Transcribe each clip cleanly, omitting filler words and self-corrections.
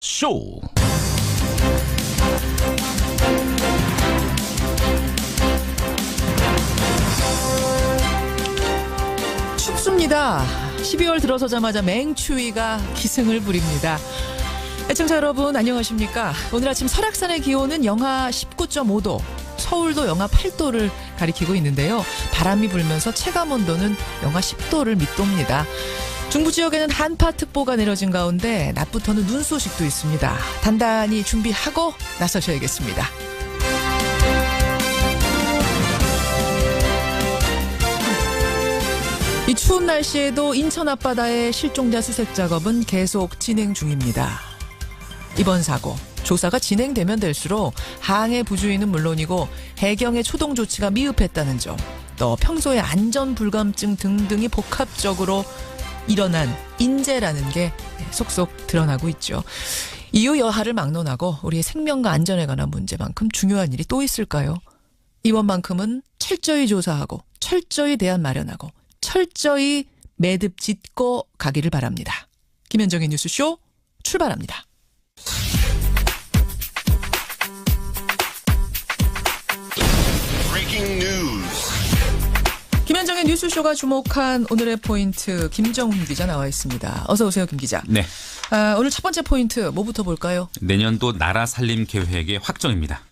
쇼. 춥습니다. 12월 들어서자마자 맹추위가 기승을 부립니다. 애청자 여러분 안녕하십니까? 오늘 아침 설악산의 기온은 영하 19.5도, 서울도 영하 8도를 가리키고 있는데요. 바람이 불면서 체감온도는 영하 10도를 밑돕니다. 중부 지역에는 한파특보가 내려진 가운데 낮부터는 눈 소식도 있습니다. 단단히 준비하고 나서셔야겠습니다. 이 추운 날씨에도 인천 앞바다의 실종자 수색 작업은 계속 진행 중입니다. 이번 사고, 조사가 진행되면 될수록 항해 부주의는 물론이고 해경의 초동 조치가 미흡했다는 점, 또 평소의 안전 불감증 등등이 복합적으로 일어난 인재라는 게 속속 드러나고 있죠. 이유 여하를 막론하고 우리의 생명과 안전에 관한 문제만큼 중요한 일이 또 있을까요? 이번만큼은 철저히 조사하고 철저히 대안 마련하고 철저히 매듭 짓고 가기를 바랍니다. 김현정의 뉴스쇼 출발합니다. 김현정의 뉴스쇼가 주목한 오늘의 포인트 김정훈 기자 나와 있습니다. 어서 오세요, 김 기자. 네. 오늘 첫 번째 포인트 뭐부터 볼까요? 내년도 나라 살림 계획의 확정입니다.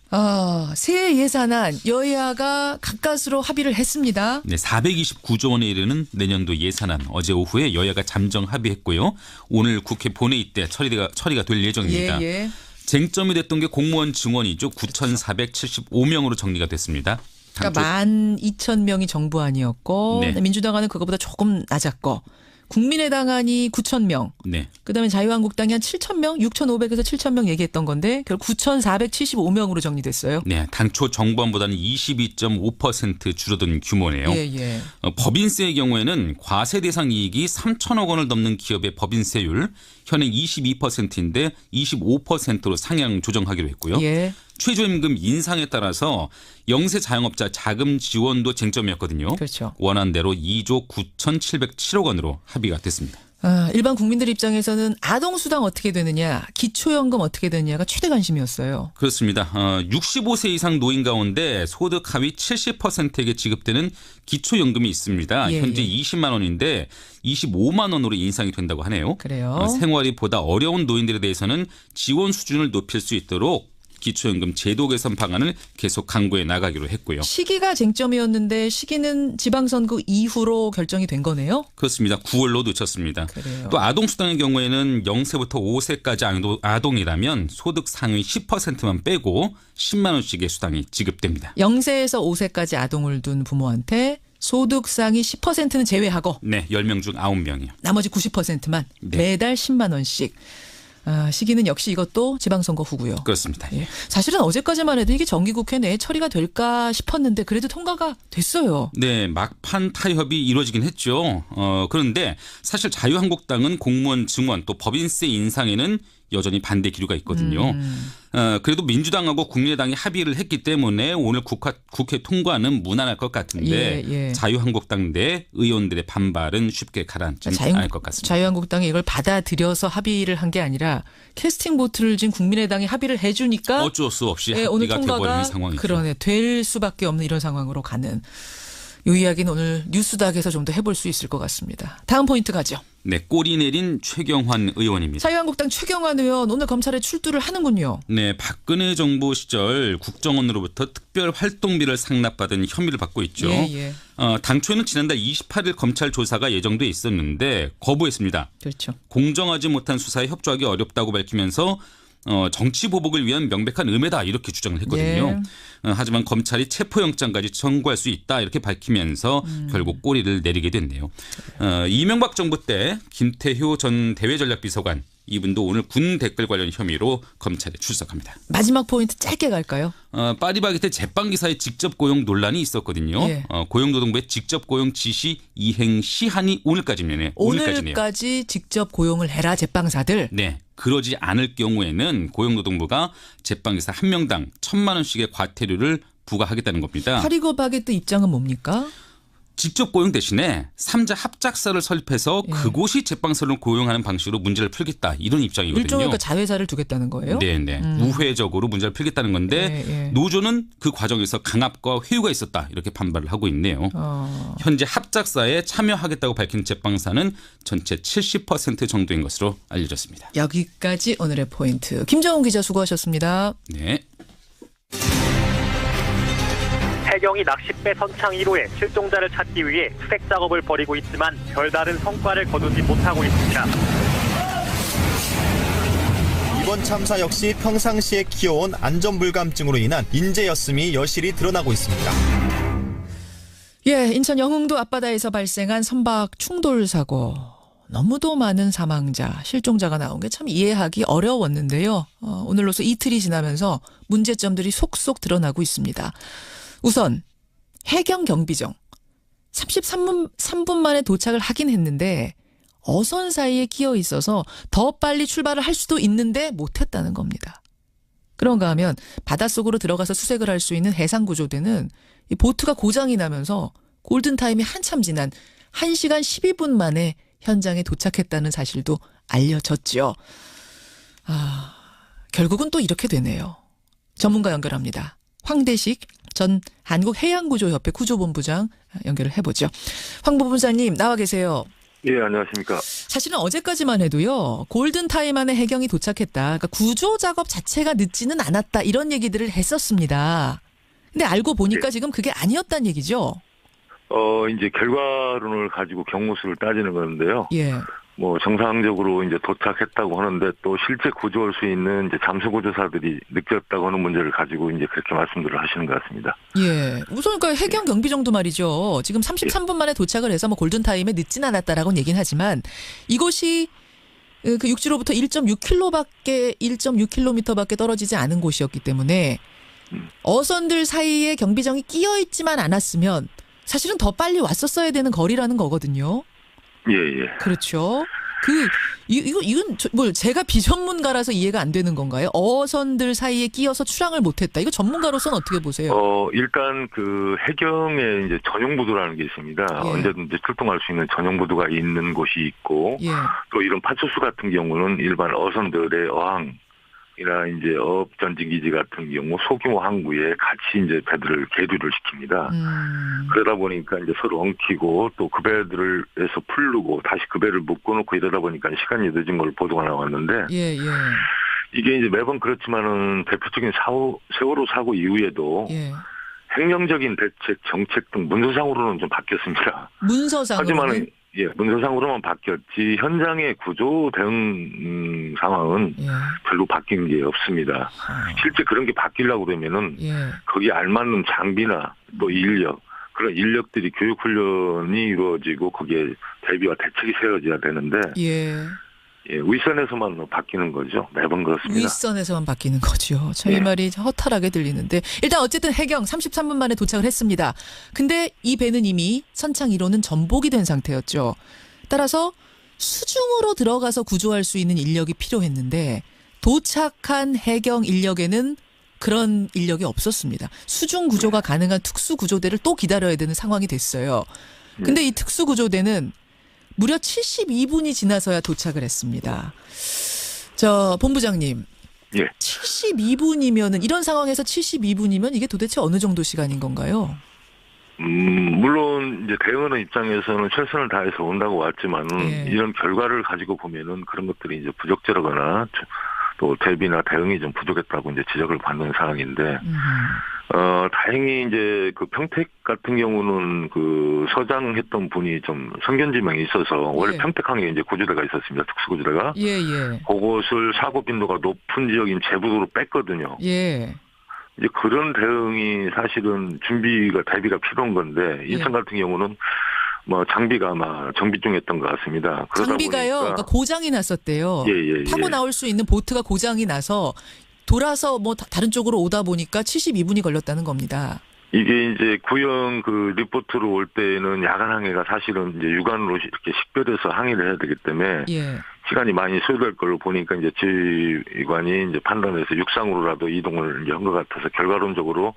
새 예산안 여야가 가까스로 합의를 했습니다. 네, 429조 원에 이르는 내년도 예산안 어제 오후에 여야가 잠정 합의했고요. 오늘 국회 본회의 때 처리가 될 예정입니다. 예. 쟁점이 됐던 게 공무원 증원이죠. 9,475명으로 정리가 됐습니다. 그러니까 12,000명이 정부안이었고 네. 민주당안은 그거보다 조금 낮았고 국민의당안이 9,000명. 네. 그다음에 자유한국당이 한 7,000명, 6,500에서 7,000명 얘기했던 건데 결국 9,475명으로 정리됐어요. 네, 당초 정부안보다는 22.5% 줄어든 규모네요. 예. 법인세의 경우에는 과세 대상 이익이 3천억 원을 넘는 기업의 법인세율 현행 22%인데 25%로 상향 조정하기로 했고요. 예. 최저임금 인상에 따라서 영세 자영업자 자금 지원도 쟁점이었거든요. 그렇죠. 원안대로 2조 9,707억 원으로 합의가 됐습니다. 일반 국민들 입장에서는 아동수당 어떻게 되느냐, 기초연금 어떻게 되느냐가 최대 관심이었어요. 그렇습니다. 65세 이상 노인 가운데 소득 하위 70%에게 지급되는 기초연금이 있습니다. 현재 20만 원인데 25만 원으로 인상이 된다고 하네요. 그래요. 생활이 보다 어려운 노인들에 대해서는 지원 수준을 높일 수 있도록 기초연금 제도 개선 방안을 계속 강구해 나가기로 했고요. 시기가 쟁점이었는데 시기는 지방선거 이후로 결정이 된 거네요? 그렇습니다. 9월로 늦췄습니다. 그래요. 또 아동수당의 경우에는 0세부터 5세까지 아동이라면 소득 상위 10%만 빼고 10만 원씩의 수당이 지급됩니다. 0세에서 5세까지 아동을 둔 부모한테 소득 상위 10%는 제외하고 네, 10명 중 9명이요. 나머지 90%만 네. 매달 10만 원씩. 시기는 역시 이것도 지방선거 후고요. 그렇습니다. 예. 사실은 어제까지만 해도 이게 정기국회 내에 처리가 될까 싶었는데 그래도 통과가 됐어요. 네, 막판 타협이 이루어지긴 했죠. 그런데 사실 자유한국당은 공무원 증원 또 법인세 인상에는 여전히 반대 기류가 있거든요. 그래도 민주당하고 국민의당이 합의를 했기 때문에 오늘 국회 통과는 무난할 것 같은데 자유한국당 내 의원들의 반발은 쉽게 가라앉지 않을 것 같습니다. 자유한국당이 이걸 받아들여서 합의를 한 게 아니라 캐스팅 보트를 진 국민의당이 합의를 해주니까 어쩔 수 없이 오늘 합의가 돼버리는 상황이죠. 그러네, 될 수밖에 없는 이런 상황으로 가는. 이 이야기는 오늘 뉴스닥에서 좀 더 해볼 수 있을 것 같습니다. 다음 포인트 가죠. 네, 꼬리 내린 최경환 의원입니다. 자유한국당 최경환 의원 오늘 검찰에 출두를 하는군요. 네, 박근혜 정부 시절 국정원으로부터 특별 활동비를 상납받은 혐의를 받고 있죠. 당초에는 지난달 28일 검찰 조사가 예정돼 있었는데 거부했습니다. 그렇죠. 공정하지 못한 수사에 협조하기 어렵다고 밝히면서 정치 보복을 위한 명백한 음해다 이렇게 주장을 했거든요. 하지만 검찰이 체포영장까지 청구할 수 있다 이렇게 밝히면서 결국 꼬리를 내리게 됐네요. 이명박 정부 때 김태효 전 대외전략비서관 이분도 오늘 군 댓글 관련 혐의로 검찰에 출석합니다. 마지막 포인트 짧게 갈까요? 파리바게뜨 제빵기사의 직접 고용 논란이 있었거든요. 고용노동부의 직접 고용 지시 이행 시한이 오늘까지네요. 오늘까지 직접 고용을 해라 제빵사들. 네. 그러지 않을 경우에는 고용노동부가 제빵기사 한 명당 1,000만 원씩의 과태료를 부과하겠다는 겁니다. 파리바게뜨 입장은 뭡니까? 직접 고용 대신에 3자 합작사를 설립해서 예. 그곳이 제빵사를 고용하는 방식으로 문제를 풀겠다 이런 입장이거든요. 일종의 그러니까 자회사를 두겠다는 거예요? 네네. 우회적으로 문제를 풀겠다는 건데 예, 예. 노조는 그 과정에서 강압과 회유가 있었다 이렇게 반발을 하고 있네요. 현재 합작사에 참여하겠다고 밝힌 제빵사는 전체 70% 정도인 것으로 알려졌습니다. 여기까지 오늘의 포인트. 김정훈 기자 수고하셨습니다. 네. 해경이 낚싯배 선창 1호의 실종자를 찾기 위해 수색 작업을 벌이고 있지만 별다른 성과를 거두지 못하고 있습니다. 이번 참사 역시 평상시에 키워온 안전불감증으로 인한 인재였음이 여실히 드러나고 있습니다. 예, 인천 영흥도 앞바다에서 발생한 선박 충돌 사고. 너무도 많은 사망자, 실종자가 나온 게 참 이해하기 어려웠는데요. 오늘로서 이틀이 지나면서 문제점들이 속속 드러나고 있습니다. 우선 해경 경비정 33분 만에 도착을 하긴 했는데 어선 사이에 끼어 있어서 더 빨리 출발을 할 수도 있는데 못했다는 겁니다. 그런가 하면 바닷속으로 들어가서 수색을 할 수 있는 해상구조대는 이 보트가 고장이 나면서 골든타임이 한참 지난 1시간 12분 만에 현장에 도착했다는 사실도 알려졌죠. 결국은 또 이렇게 되네요. 전문가 연결합니다. 황대식 전 한국해양구조협회 구조본부장 연결을 해보죠. 황 본부장님 나와 계세요. 예, 안녕하십니까. 사실은 어제까지만 해도요. 골든타임 안에 해경이 도착했다. 그러니까 구조작업 자체가 늦지는 않았다. 이런 얘기들을 했었습니다. 근데 알고 보니까 지금 그게 아니었다는 얘기죠. 이제 결과론을 가지고 경무수를 따지는 건데요. 예. 뭐 정상적으로 이제 도착했다고 하는데 또 실제 구조할 수 있는 이제 잠수구조사들이 늦었다고 하는 문제를 가지고 이제 그렇게 말씀들을 하시는 것 같습니다. 예. 우선 그러니까 해경 경비정도 말이죠. 지금 33분 만에 도착을 해서 뭐 골든타임에 늦진 않았다라고는 얘기는 하지만 이곳이 그 육지로부터 1.6km밖에 떨어지지 않은 곳이었기 때문에 어선들 사이에 경비정이 끼어 있지만 않았으면 사실은 더 빨리 왔었어야 되는 거리라는 거거든요. 예, 예. 그렇죠. 이건 뭘 제가 비전문가라서 이해가 안 되는 건가요? 어선들 사이에 끼어서 출항을 못했다. 이거 전문가로서는 어떻게 보세요? 일단 그 해경에 이제 전용부두라는 게 있습니다. 예. 언제든지 출동할 수 있는 전용부두가 있는 곳이 있고 예. 또 이런 파출소 같은 경우는 일반 어선들의 어항 이나 이제 어업전지기지 같은 경우 소규모 항구에 같이 이제 배들을 계류를 시킵니다. 그러다 보니까 이제 서로 엉키고 또 그 배들에서 풀르고 다시 그 배를 묶어놓고 이러다 보니까 시간이 늦은 걸 보도가 나왔는데 예, 예. 이게 이제 매번 그렇지만은 대표적인 세월호 사고 이후에도 예. 행정적인 대책, 정책 등 문서상으로는 좀 바뀌었습니다. 문서상으로는? 하지만 예, 문서상으로만 바뀌었지 현장의 구조 대응 상황은 예. 별로 바뀐 게 없습니다. 실제 그런 게 바뀌려고 그러면은 예. 거기에 알맞는 장비나 또 인력 그런 인력들이 교육훈련이 이루어지고 거기에 대비와 대책이 세워져야 되는데 예. 예, 윗선에서만 바뀌는 거죠. 매번 그렇습니다. 윗선에서만 바뀌는 거죠. 저희 예. 말이 허탈하게 들리는데 일단 어쨌든 해경 33분 만에 도착을 했습니다. 근데 이 배는 이미 선창 1호는 전복이 된 상태였죠. 따라서 수중으로 들어가서 구조할 수 있는 인력이 필요했는데 도착한 해경 인력에는 그런 인력이 없었습니다. 수중 구조가 가능한 특수구조대를 또 기다려야 되는 상황이 됐어요. 근데 이 특수구조대는 무려 72분이 지나서야 도착을 했습니다. 본부장님. 예. 72분이면은 이런 상황에서 72분이면 이게 도대체 어느 정도 시간인 건가요? 물론 이제 대응하는 입장에서는 최선을 다해서 온다고 왔지만은 예. 이런 결과를 가지고 보면은 그런 것들이 이제 부적절하거나 또 대비나 대응이 좀 부족했다고 이제 지적을 받는 상황인데 다행히 이제 그 평택 같은 경우는 그 서장했던 분이 좀 성견지명이 있어서 원래 예. 평택항에 이제 구조대가 있었습니다. 특수구조대가. 예, 예. 그것을 사고 빈도가 높은 지역인 제부도로 뺐거든요. 예. 이제 그런 대응이 사실은 준비가 대비가 필요한 건데 인천 같은 경우는 뭐 장비가 아마 정비 중이었던 것 같습니다. 그러다 장비가요. 보니까 그러니까 고장이 났었대요. 예. 타고 나올 수 있는 보트가 고장이 나서 돌아서 뭐 다른 쪽으로 오다 보니까 72분이 걸렸다는 겁니다. 이게 이제 구형 그 리포트로 올 때는 야간 항해가 사실은 이제 육안으로 이렇게 식별해서 항해를 해야 되기 때문에 예. 시간이 많이 소요될 걸 보니까 이제 지휘관이 이제 판단해서 육상으로라도 이동을 이제 한 것 같아서 결과론적으로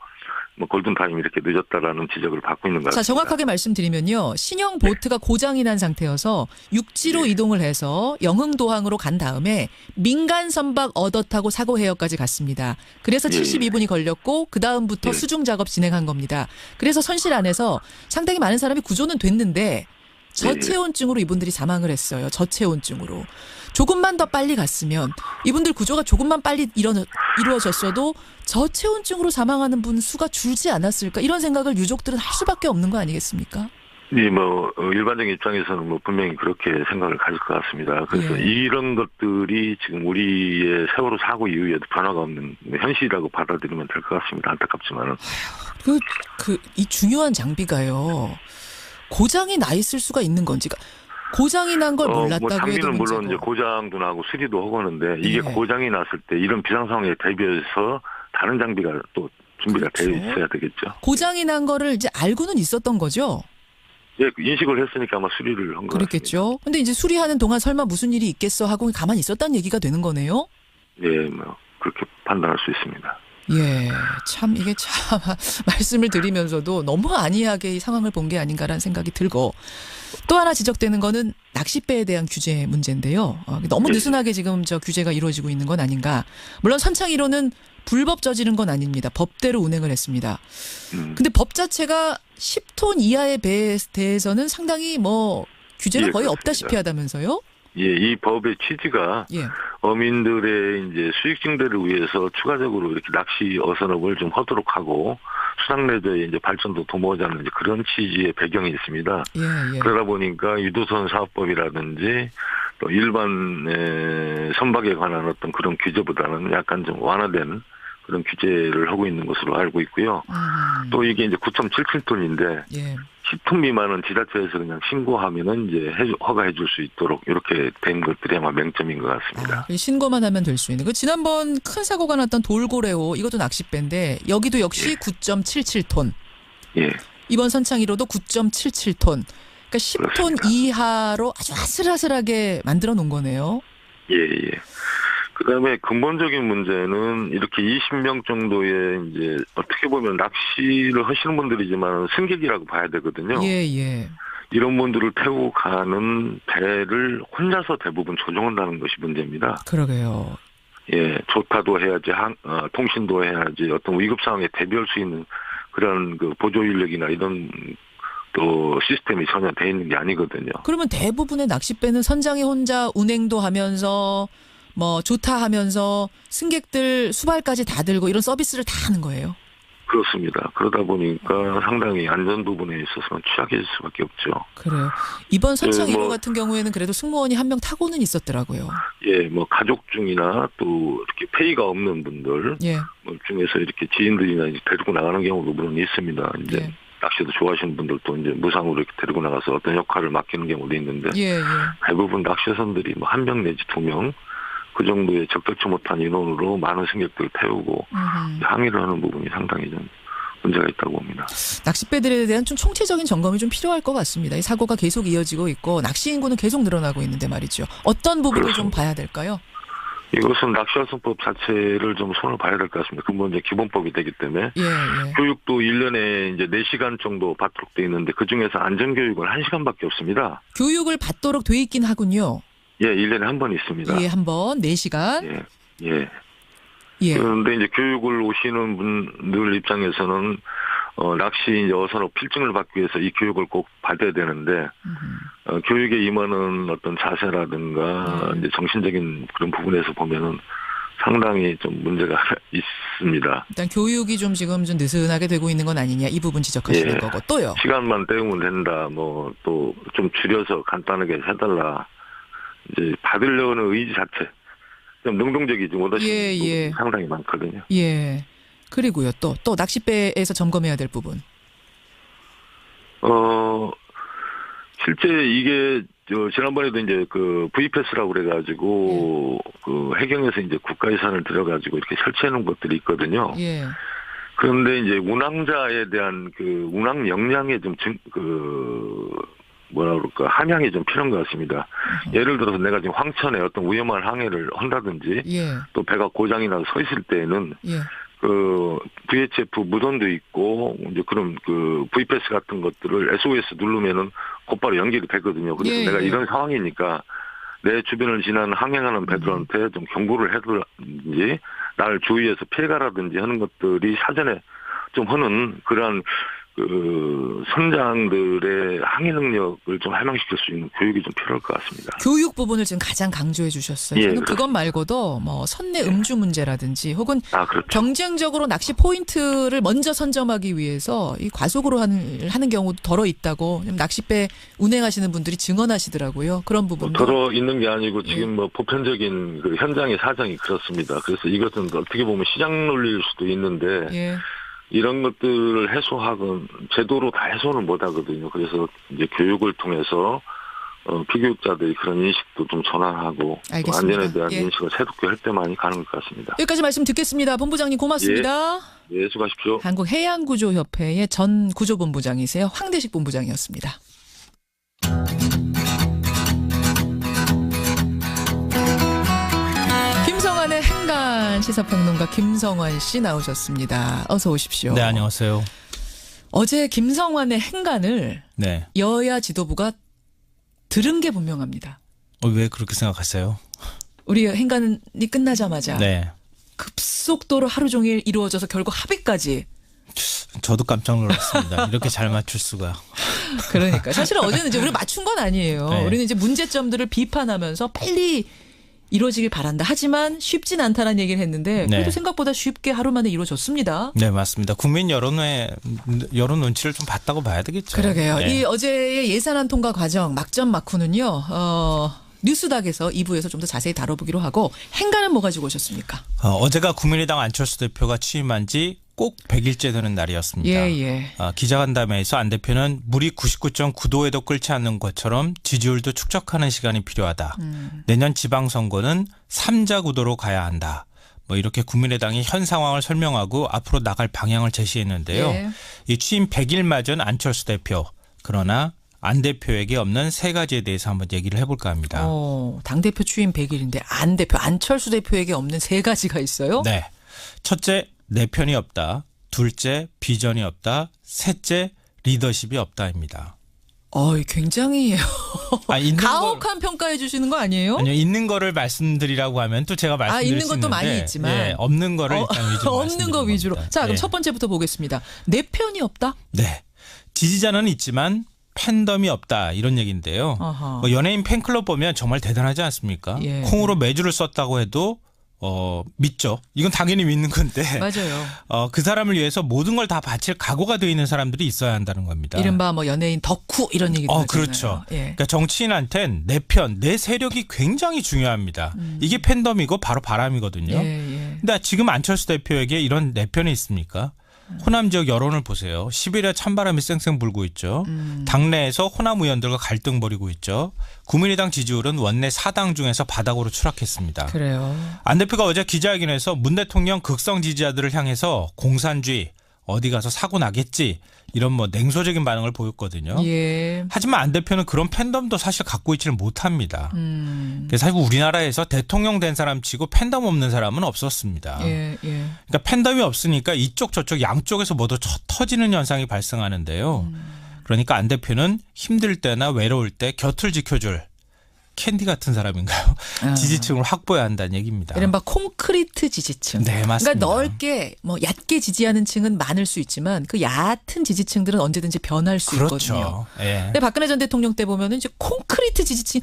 뭐 골든타임 이렇게 늦었다라는 지적을 받고 있는 것 같습니다. 자, 정확하게 말씀드리면요. 신형 보트가 고장이 난 상태여서 육지로 이동을 해서 영흥도항으로 간 다음에 민간 선박 얻어 타고 사고 해역까지 갔습니다. 그래서 72분이 걸렸고 그 다음부터 수중 작업 진행한 겁니다. 그래서 선실 안에서 상당히 많은 사람이 구조는 됐는데 저체온증으로 이분들이 사망을 했어요. 저체온증으로. 조금만 더 빨리 갔으면 이분들 구조가 조금만 빨리 이루어졌어도 저체온증으로 사망하는 분 수가 줄지 않았을까 이런 생각을 유족들은 할 수밖에 없는 거 아니겠습니까? 네, 뭐 일반적인 입장에서는 뭐 분명히 그렇게 생각을 가질 것 같습니다. 그래서 이런 것들이 지금 우리의 세월호 사고 이후에도 변화가 없는 현실이라고 받아들이면 될 것 같습니다. 안타깝지만은 이 중요한 장비가요. 고장이 나 있을 수가 있는 건지. 고장이 난 걸 몰랐다고 뭐 장비는 해도 물론 문제고. 이제 고장도 나고 수리도 하고는데 이게 고장이 났을 때 이런 비상 상황에 대비해서 다른 장비가 또 준비가 되어 있어야 되겠죠. 고장이 난 거를 이제 알고는 있었던 거죠. 예, 인식을 했으니까 아마 수리를 한 것 같습니다. 그랬겠죠. 근데 이제 수리하는 동안 설마 무슨 일이 있겠어 하고 가만히 있었다는 얘기가 되는 거네요. 예, 뭐 그렇게 판단할 수 있습니다. 예, 참 이게 참 말씀을 드리면서도 너무 안이하게 이 상황을 본 게 아닌가라는 생각이 들고 또 하나 지적되는 거는 낚싯배에 대한 규제 문제인데요. 너무 느슨하게 지금 저 규제가 이루어지고 있는 건 아닌가. 물론 선창1호는 불법 저지른 건 아닙니다. 법대로 운행을 했습니다. 근데 법 자체가 10톤 이하의 배에 대해서는 상당히 뭐 규제가 거의 그렇습니다. 없다시피 하다면서요? 예, 이 법의 취지가 어민들의 이제 수익 증대를 위해서 추가적으로 이렇게 낚시 어선업을 좀 하도록 하고 수상 레저의 이제 발전도 도모하자는 이제 그런 취지의 배경이 있습니다. 그러다 보니까 유도선 사업법이라든지 또 일반 선박에 관한 어떤 그런 규제보다는 약간 좀 완화된 그런 규제를 하고 있는 것으로 알고 있고요. 또 이게 이제 9.77톤인데 10톤 미만은 지자체에서 그냥 신고하면은 이제 허가해 줄 수 있도록 이렇게 된 것들이 아마 맹점인 것 같습니다. 신고만 하면 될 수 있는. 그 지난번 큰 사고가 났던 돌고래호 이것도 낚싯배인데 여기도 역시 9.77톤. 이번 선창1호도 9.77톤. 그러니까 10톤 그렇습니다. 이하로 아주 아슬아슬하게 만들어 놓은 거네요. 그다음에 근본적인 문제는 이렇게 20명 정도의 이제 어떻게 보면 낚시를 하시는 분들이지만 승객이라고 봐야 되거든요. 이런 분들을 태우고 가는 배를 혼자서 대부분 조종한다는 것이 문제입니다. 그러게요. 조타도 해야지, 통신도 해야지, 어떤 위급 상황에 대비할 수 있는 그런 그 보조 인력이나 이런 또 시스템이 전혀 돼 있는 게 아니거든요. 그러면 대부분의 낚싯배는 선장이 혼자 운행도 하면서 뭐 조타하면서 승객들 수발까지 다 들고 이런 서비스를 다 하는 거예요. 그렇습니다. 그러다 보니까 상당히 안전 부분에 있어서는 취약해질 수밖에 없죠. 그래요. 이번 선창1호 같은 경우에는 그래도 승무원이 한 명 타고는 있었더라고요. 뭐 가족 중이나 또 이렇게 페이가 없는 분들 뭐 중에서 이렇게 지인들이나 이제 데리고 나가는 경우도 물론 있습니다. 이제 낚시도 좋아하시는 분들도 이제 무상으로 이렇게 데리고 나가서 어떤 역할을 맡기는 경우도 있는데 대부분 낚시선들이 뭐 1명 내지 2명 그 정도의 적절치 못한 인원으로 많은 승객들을 태우고 항해를 하는 부분이 상당히 좀 문제가 있다고 봅니다. 낚싯배들에 대한 좀 총체적인 점검이 좀 필요할 것 같습니다. 이 사고가 계속 이어지고 있고 낚시 인구는 계속 늘어나고 있는데 말이죠. 어떤 부분을 좀 봐야 될까요? 이것은 낚시활성법 자체를 좀 손을 봐야 될 것 같습니다. 근본 기본법이 되기 때문에 교육도 1년에 이제 4시간 정도 받도록 돼 있는데 그 중에서 안전교육은 1시간밖에 없습니다. 교육을 받도록 돼 있긴 하군요. 1년에 한 번 있습니다. 한 번 4시간. 그런데 이제 교육을 오시는 분들 입장에서는 낚시 이제 어선업 필증을 받기 위해서 이 교육을 꼭 받아야 되는데 교육에 임하는 어떤 자세라든가 이제 정신적인 그런 부분에서 보면은 상당히 좀 문제가 있습니다. 일단 교육이 좀 지금 좀 느슨하게 되고 있는 건 아니냐 이 부분 지적하시는 거고 또요. 시간만 때우면 된다. 뭐 또 좀 줄여서 간단하게 해달라. 이제 받으려는 의지 자체 좀 능동적이지 못하시는 부분이 상당히 많거든요. 그리고요 또 낚싯배에서 점검해야 될 부분. 실제 이게 지난번에도 이제 그 VPS라고 그래가지고 그 해경에서 이제 국가유산을 들여가지고 이렇게 설치해놓은 것들이 있거든요. 그런데 이제 운항자에 대한 그 운항 역량에 좀 뭐라 그럴까 함양이 좀 필요한 것 같습니다. 예를 들어서 내가 지금 황천에 어떤 위험한 항해를 한다든지 또 배가 고장이 나서 서 있을 때에는 그 VHF 무선도 있고 이제 그런 그 VPS 같은 것들을 SOS 누르면은 곧바로 연결이 되거든요. 그래서 예, 내가 예. 이런 상황이니까 내 주변을 지나는 항행하는 배들한테 좀 경고를 해두든지 나를 주의해서 피해가라든지 하는 것들이 사전에 좀 하는 그러한 그 선장들의 항해 능력을 좀 할망시킬 수 있는 교육이 좀 필요할 것 같습니다. 교육 부분을 지금 가장 강조해 주셨어요. 예, 저는 그것 말고도 뭐 선내 음주 문제라든지 혹은 그렇죠. 경쟁적으로 낚시 포인트를 먼저 선점하기 위해서 이 과속으로 하는 경우도 덜어 있다고 낚싯배 운행하시는 분들이 증언하시더라고요. 그런 부분도. 덜어 있는 게 아니고 지금 뭐 보편적인 그 현장의 사정이 그렇습니다. 그래서 이것은 어떻게 보면 시장 논리일 수도 있는데 예. 이런 것들을 해소하건 제도로 다 해소는 못 하거든요. 그래서 이제 교육을 통해서 피교육자들이 그런 인식도 좀 전환하고 알겠습니다. 안전에 대한 예. 인식을 새롭게 할 때만이 가능할 것 같습니다. 여기까지 말씀 듣겠습니다. 본부장님 고맙습니다. 예, 수고하십시오. 한국해양구조협회의 전 구조본부장이세요. 황대식 본부장이었습니다. 김성환의 행간 시사평론가 김성환 씨 나오셨습니다. 어서 오십시오. 네, 안녕하세요. 어제 김성환의 행간을 네. 여야 지도부가 들은 게 분명합니다. 왜 그렇게 생각하세요? 우리 행간이 끝나자마자 네. 급속도로 하루 종일 이루어져서 결국 합의까지. 저도 깜짝 놀랐습니다. 이렇게 잘 맞출 수가. 그러니까 사실은 어제는 이제 우리 맞춘 건 아니에요. 네. 우리는 이제 문제점들을 비판하면서 빨리 이루어지길 바란다. 하지만 쉽진 않다는 얘기를 했는데 그래도 네. 생각보다 쉽게 하루 만에 이루어졌습니다. 네, 맞습니다. 국민 여론 눈치를 좀 봤다고 봐야 되겠죠. 그러게요. 네. 이 어제의 예산안 통과 과정 막전 막후는요. 뉴스닥에서 2부에서 좀 더 자세히 다뤄보기로 하고 행간은 뭐 가지고 오셨습니까? 어제가 국민의당 안철수 대표가 취임한 지 꼭 100일째 되는 날이었습니다. 예. 기자간담회에서 안 대표는 물이 99.9도에도 끓지 않는 것처럼 지지율도 축적하는 시간이 필요하다. 내년 지방선거는 3자 구도로 가야 한다. 뭐 이렇게 국민의당이 현 상황을 설명하고 앞으로 나갈 방향을 제시했는데요. 예. 이 취임 100일 맞은 안철수 대표. 그러나 안 대표에게 없는 세 가지에 대해서 한번 얘기를 해볼까 합니다. 당대표 취임 100일인데 안 대표 안철수 대표에게 없는 세 가지가 있어요? 네. 첫째, 내 편이 없다. 둘째, 비전이 없다. 셋째, 리더십이 없다입니다. 굉장히 있는 가혹한 평가해 주시는 거 아니에요? 아니요, 있는 거를 말씀드리라고 하면 또 제가 말씀드릴 있는 수 것도 있는데 많이 있지만 예, 없는 거를 일단 위주로 없는 거 위주로. 겁니다. 자, 그럼 예. 첫 번째부터 보겠습니다. 내 편이 없다? 네. 지지자는 있지만 팬덤이 없다 이런 얘기인데요. 아하. 뭐 연예인 팬클럽 보면 정말 대단하지 않습니까? 예. 콩으로 매주를 썼다고 해도 믿죠. 이건 당연히 믿는 건데. 맞아요. 그 사람을 위해서 모든 걸 다 바칠 각오가 되어 있는 사람들이 있어야 한다는 겁니다. 이른바 뭐 연예인 덕후 이런 얘기도 하잖아요. 그렇죠. 예. 그러니까 정치인한테는 내 편, 내 세력이 굉장히 중요합니다. 이게 팬덤이고 바로 바람이거든요. 예. 근데 지금 안철수 대표에게 이런 내 편이 있습니까? 호남 지역 여론을 보세요. 시베리아 찬바람이 쌩쌩 불고 있죠. 당내에서 호남 의원들과 갈등 벌이고 있죠. 국민의당 지지율은 원내 4당 중에서 바닥으로 추락했습니다. 그래요. 안 대표가 어제 기자회견에서 문 대통령 극성 지지자들을 향해서 공산주의 어디 가서 사고 나겠지 이런 뭐 냉소적인 반응을 보였거든요. 예. 하지만 안 대표는 그런 팬덤도 사실 갖고 있지는 못합니다. 사실 우리나라에서 대통령 된 사람 치고 팬덤 없는 사람은 없었습니다. 예. 그러니까 팬덤이 없으니까 이쪽 저쪽 양쪽에서 모두 터지는 현상이 발생하는데요. 그러니까 안 대표는 힘들 때나 외로울 때 곁을 지켜줄 캔디 같은 사람인가요? 지지층을 확보해야 한다는 얘기입니다. 이른바 콘크리트 지지층. 네, 맞습니다. 그러니까 넓게 뭐 얕게 지지하는 층은 많을 수 있지만 그 얕은 지지층들은 언제든지 변할 수 있거든요. 그렇죠. 예. 근데 박근혜 전 대통령 때 보면은 이제 콘크리트 지지층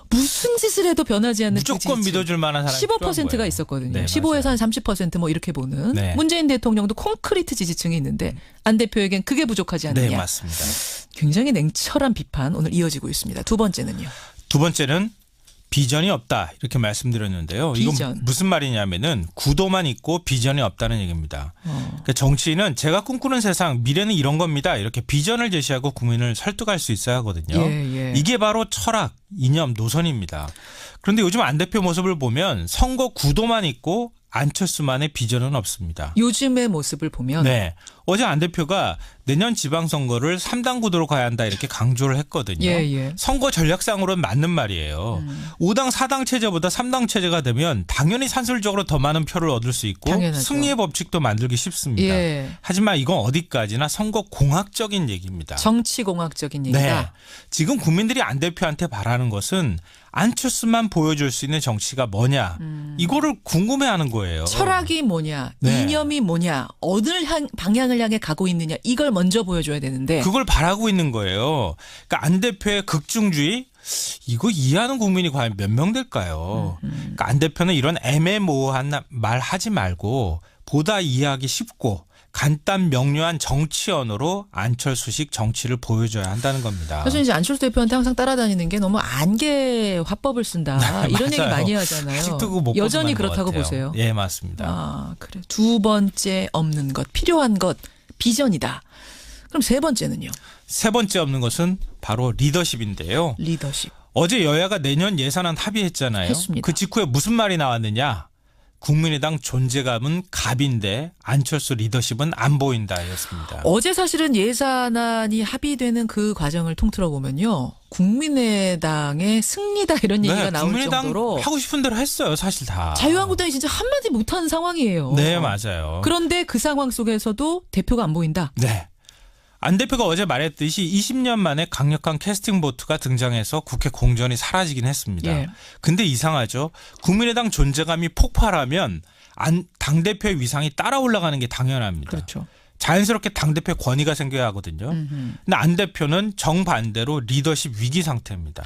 무슨 짓을 해도 변하지 않는 무조건 그 지지층. 믿어줄 만한 사람이 15%가 있었거든요. 네, 15에서 한 30% 이렇게 보는 네. 문재인 대통령도 콘크리트 지지층이 있는데 안 대표에겐 그게 부족하지 않느냐. 네, 맞습니다. 굉장히 냉철한 비판 오늘 이어지고 있습니다. 두 번째는요. 두 번째는 비전이 없다 이렇게 말씀드렸는데요. 비전. 이건 무슨 말이냐면은 구도만 있고 비전이 없다는 얘기입니다. 그러니까 정치인은 제가 꿈꾸는 세상 미래는 이런 겁니다. 이렇게 비전을 제시하고 국민을 설득할 수 있어야 하거든요. 예. 이게 바로 철학, 이념, 노선입니다. 그런데 요즘 안 대표 모습을 보면 선거 구도만 있고 안철수만의 비전은 없습니다. 요즘의 모습을 보면 네. 어제 안 대표가 내년 지방선거를 3당 구도로 가야 한다 이렇게 강조를 했거든요. 예. 선거 전략상으로는 맞는 말이에요. 5당 4당 체제보다 3당 체제가 되면 당연히 산술적으로 더 많은 표를 얻을 수 있고 당연하죠. 승리의 법칙도 만들기 쉽습니다. 예. 하지만 이건 어디까지나 선거 공학적인 얘기입니다. 정치공학적인 얘기다. 네. 지금 국민들이 안 대표한테 바라는 것은 안철수만 보여줄 수 있는 정치가 뭐냐. 이거를 궁금해하는 거예요. 철학이 뭐냐, 네. 이념이 뭐냐, 어느 방향을 향해 가고 있느냐 이걸 먼저 보여줘야 되는데 그걸 바라고 있는 거예요. 그러니까 안 대표의 극중주의 이거 이해하는 국민이 과연 몇 명 될까요? 그러니까 안 대표는 이런 애매모호한 말 하지 말고 보다 이해하기 쉽고 간단 명료한 정치 언어로 안철수식 정치를 보여줘야 한다는 겁니다. 사실 이제 안철수 대표한테 항상 따라다니는 게 너무 안개 화법을 쓴다 이런 얘기 많이 하잖아요. 아직도 그거 못 여전히 벗어난 것 그렇다고 같아요. 보세요. 예, 맞습니다. 아, 그래. 두 번째 없는 것, 필요한 것, 비전이다. 그럼 세 번째는요? 세 번째 없는 것은 바로 리더십인데요. 리더십. 어제 여야가 내년 예산안 합의했잖아요. 했습니다. 그 직후에 무슨 말이 나왔느냐. 국민의당 존재감은 갑인데 안철수 리더십은 안 보인다였습니다. 어제 사실은 예산안이 합의되는 그 과정을 통틀어 보면요. 국민의당의 승리다 이런 얘기가 나올 국민의당 정도로 하고 싶은 대로 했어요. 사실 다. 자유한국당이 진짜 한마디 못하는 상황이에요. 네, 맞아요. 그런데 그 상황 속에서도 대표가 안 보인다. 네. 안 대표가 어제 말했듯이 20년 만에 강력한 캐스팅 보트가 등장해서 국회 공전이 사라지긴 했습니다. 예. 근데 이상하죠. 국민의당 존재감이 폭발하면 당대표의 위상이 따라 올라가는 게 당연합니다. 그렇죠. 자연스럽게 당대표 권위가 생겨야 하거든요. 근데 안 대표는 정반대로 리더십 위기 상태입니다.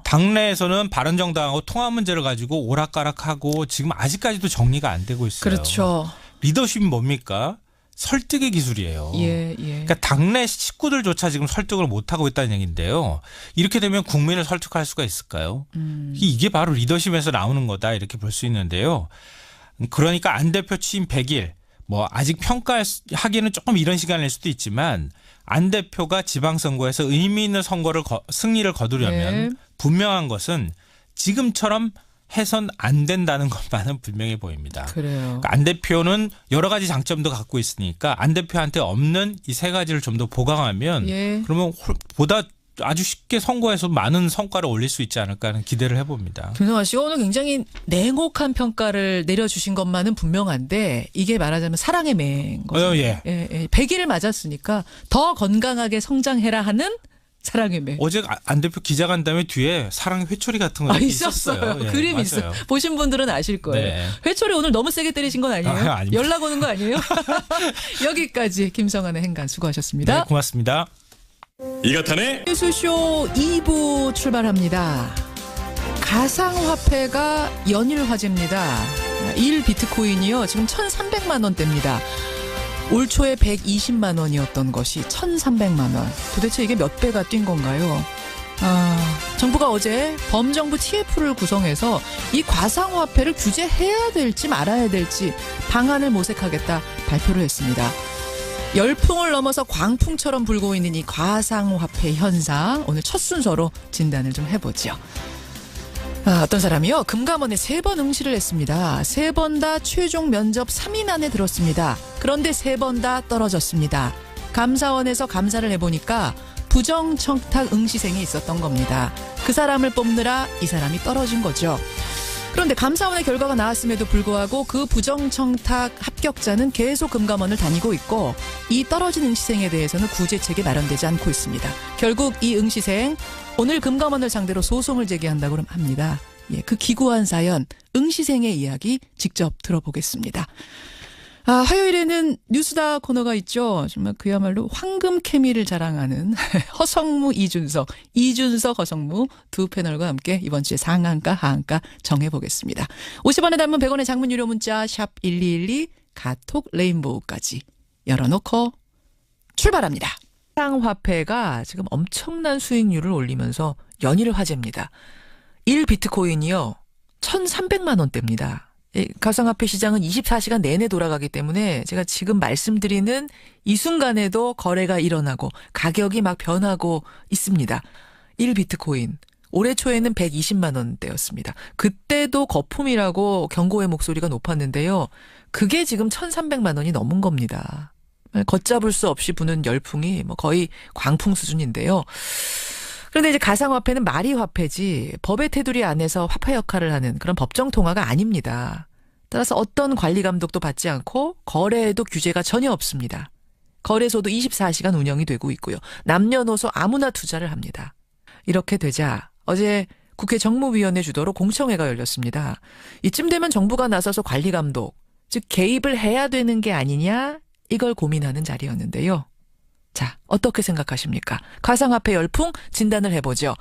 당내에서는 바른정당하고 통합 문제를 가지고 오락가락하고 지금 아직까지도 정리가 안 되고 있어요. 그렇죠. 리더십이 뭡니까? 설득의 기술이에요. 예. 그러니까 당내 식구들조차 지금 설득을 못하고 있다는 얘기인데요. 이렇게 되면 국민을 설득할 수가 있을까요? 이게 바로 리더십에서 나오는 거다 이렇게 볼 수 있는데요. 그러니까 안 대표 취임 100일 뭐 아직 평가하기는 조금 이런 시간일 수도 있지만 안 대표가 지방선거에서 의미 있는 승리를 거두려면 네. 분명한 것은 지금처럼 해선 안 된다는 것만은 분명해 보입니다. 그래요. 그러니까 안 대표는 여러 가지 장점도 갖고 있으니까 안 대표한테 없는 이 세 가지를 좀 더 보강하면 예. 그러면 보다 아주 쉽게 선거에서 많은 성과를 올릴 수 있지 않을까 하는 기대를 해봅니다. 김성환 씨가 오늘 굉장히 냉혹한 평가를 내려주신 것만은 분명한데 이게 말하자면 사랑의 맹 거죠. 예. 100일을 맞았으니까 더 건강하게 성장해라 하는 사랑의 맹. 어제 안 대표 기자간담회 뒤에 사랑의 회초리 같은 거 있었어요. 예, 그림 맞아요. 있어요. 보신 분들은 아실 거예요. 네. 회초리 오늘 너무 세게 때리신 건 아니에요? 아닙니다. 연락 오는 거 아니에요? 여기까지 김성환의 행간 수고하셨습니다. 네, 고맙습니다. 이가탄의 뉴스쇼 2부 출발합니다. 가상화폐가 연일 화제입니다. 1 비트코인이요. 지금 1,300만 원대입니다. 올 초에 120만 원이었던 것이 1,300만 원. 도대체 이게 몇 배가 뛴 건가요? 정부가 어제 범정부 TF를 구성해서 이 가상화폐를 규제해야 될지 말아야 될지 방안을 모색하겠다 발표를 했습니다. 열풍을 넘어서 광풍처럼 불고 있는 이 가상화폐 현상 오늘 첫 순서로 진단을 좀 해보죠. 어떤 사람이요. 금감원에 3번 응시를 했습니다. 3번 다 최종 면접 3인 안에 들었습니다. 그런데 3번 다 떨어졌습니다. 감사원에서 감사를 해보니까 부정청탁 응시생이 있었던 겁니다. 그 사람을 뽑느라 이 사람이 떨어진 거죠. 그런데 감사원의 결과가 나왔음에도 불구하고 그 부정청탁 합격자는 계속 금감원을 다니고 있고 이 떨어진 응시생에 대해서는 구제책이 마련되지 않고 있습니다. 결국 이 응시생 오늘 금감원을 상대로 소송을 제기한다고 합니다. 예, 그 기구한 사연 응시생의 이야기 직접 들어보겠습니다. 화요일에는 뉴스다 코너가 있죠. 정말 그야말로 황금 케미를 자랑하는 허성무, 이준석 허성무 두 패널과 함께 이번 주에 상한가 하한가 정해보겠습니다. 50원에 담은 100원의 장문 유료 문자 샵 1212 카톡 레인보우까지 열어놓고 출발합니다. 가상화폐가 지금 엄청난 수익률을 올리면서 연일 화제입니다. 1 비트코인이요. 1,300만 원대입니다. 가상화폐 시장은 24시간 내내 돌아가기 때문에 제가 지금 말씀드리는 이 순간에도 거래가 일어나고 가격이 막 변하고 있습니다. 1 비트코인. 올해 초에는 120만 원대였습니다. 그때도 거품이라고 경고의 목소리가 높았는데요. 그게 지금 1,300만 원이 넘은 겁니다. 걷잡을 수 없이 부는 열풍이 뭐 거의 광풍 수준인데요. 그런데 이제 가상화폐는 말이 화폐지 법의 테두리 안에서 화폐 역할을 하는 그런 법정 통화가 아닙니다. 따라서 어떤 관리 감독도 받지 않고 거래에도 규제가 전혀 없습니다. 거래소도 24시간 운영이 되고 있고요. 남녀노소 아무나 투자를 합니다. 이렇게 되자 어제 국회 정무위원회 주도로 공청회가 열렸습니다. 이쯤 되면 정부가 나서서 관리 감독, 즉 개입을 해야 되는 게 아니냐 이걸 고민하는 자리였는데요. 자, 어떻게 생각하십니까? 가상화폐 열풍 진단을 해보죠.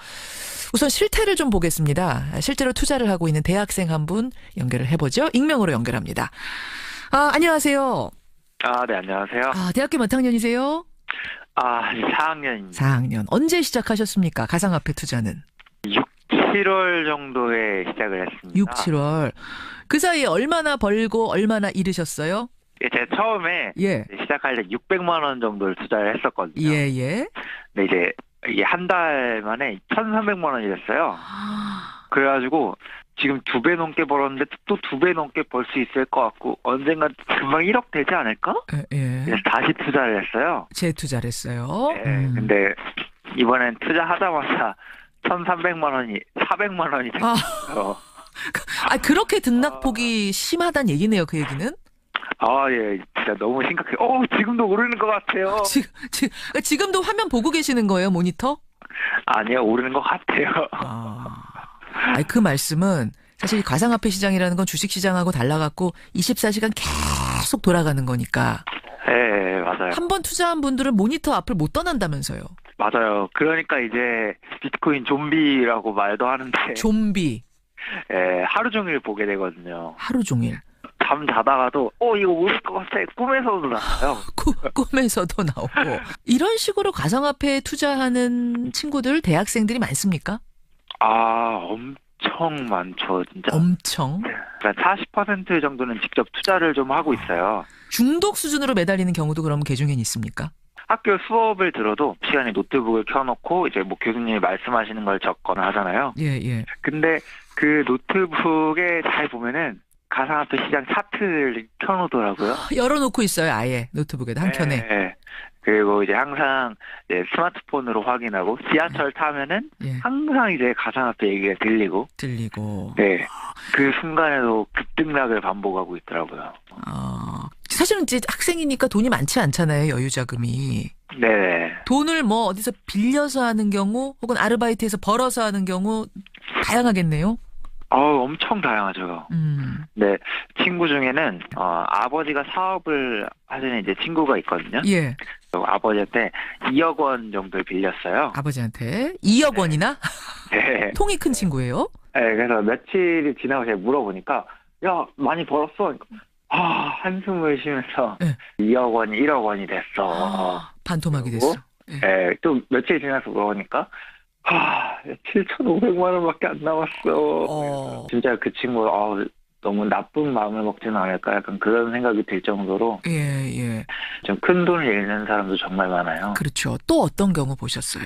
우선 실태를 좀 보겠습니다. 실제로 투자를 하고 있는 대학생 한 분 연결을 해보죠. 익명으로 연결합니다. 안녕하세요. 네, 안녕하세요. 대학교 몇 학년이세요? 4학년입니다. 4학년. 언제 시작하셨습니까? 가상화폐 투자는? 6, 7월 정도에 시작을 했습니다. 6, 7월. 그 사이에 얼마나 벌고 얼마나 잃으셨어요? 제가 처음에 시작할 때 600만 원 정도를 투자를 했었거든요. 예. 근데 이제 이게 한 달 만에 1,300만 원이 됐어요. 그래가지고 지금 2배 넘게 벌었는데 또 2배 넘게 벌 수 있을 것 같고 언젠가 금방 1억 되지 않을까? 예. 그래서 다시 투자를 했어요. 재투자를 했어요. 네, 근데 이번엔 투자하자마자 1,300만 원이 400만 원이 됐어요. 그렇게 등락폭이 심하단 얘기네요, 그 얘기는? 예, 진짜 너무 심각해요. 지금도 오르는 것 같아요. 지금도 화면 보고 계시는 거예요, 모니터? 아니요, 오르는 것 같아요. 그 말씀은 사실 가상화폐 시장이라는 건 주식시장하고 달라갖고 24시간 계속 돌아가는 거니까. 네, 맞아요. 한 번 투자한 분들은 모니터 앞을 못 떠난다면서요. 맞아요. 그러니까 이제 비트코인 좀비라고 말도 하는데. 좀비. 네, 하루 종일 보게 되거든요. 하루 종일. 잠 자다가도 이거 오를 것 같아. 꿈에서도 나와요. 꿈에서도 나오고. 이런 식으로 가상화폐에 투자하는 친구들, 대학생들이 많습니까? 엄청 많죠, 진짜. 엄청? 그러니까 40% 정도는 직접 투자를 좀 하고 있어요. 중독 수준으로 매달리는 경우도 그럼 개중엔 있습니까? 학교 수업을 들어도 시간에 노트북을 켜놓고 이제 뭐 교수님이 말씀하시는 걸 적거나 하잖아요. 예. 근데 그 노트북에 잘 보면은 가상화폐 시장 차트를 켜놓더라고요. 열어놓고 있어요, 아예 노트북에다 한 켠에. 네. 그리고 이제 항상 이제 스마트폰으로 확인하고 지하철 타면은 항상 이제 가상화폐 얘기가 들리고. 네. 그 순간에도 급등락을 반복하고 있더라고요. 사실은 이제 학생이니까 돈이 많지 않잖아요, 여유 자금이. 네. 돈을 뭐 어디서 빌려서 하는 경우 혹은 아르바이트에서 벌어서 하는 경우 다양하겠네요. 엄청 다양하죠. 네, 친구 중에는 아버지가 사업을 하시는 이제 친구가 있거든요. 예. 아버지한테 2억 원 정도를 빌렸어요. 아버지한테 2억 원이나? 네. 통이 큰 친구예요? 네, 그래서 며칠이 지나고 제가 물어보니까 야, 많이 벌었어. 한숨을 쉬면서 2억 원이 1억 원이 됐어. 반토막이 됐어. 네, 또 며칠 지나서 물어보니까 7,500만 원밖에 안 남았어. 진짜 그 친구 너무 나쁜 마음을 먹지는 않을까 약간 그런 생각이 들 정도로 예. 좀 큰 돈을 잃는 사람도 정말 많아요. 그렇죠. 또 어떤 경우 보셨어요?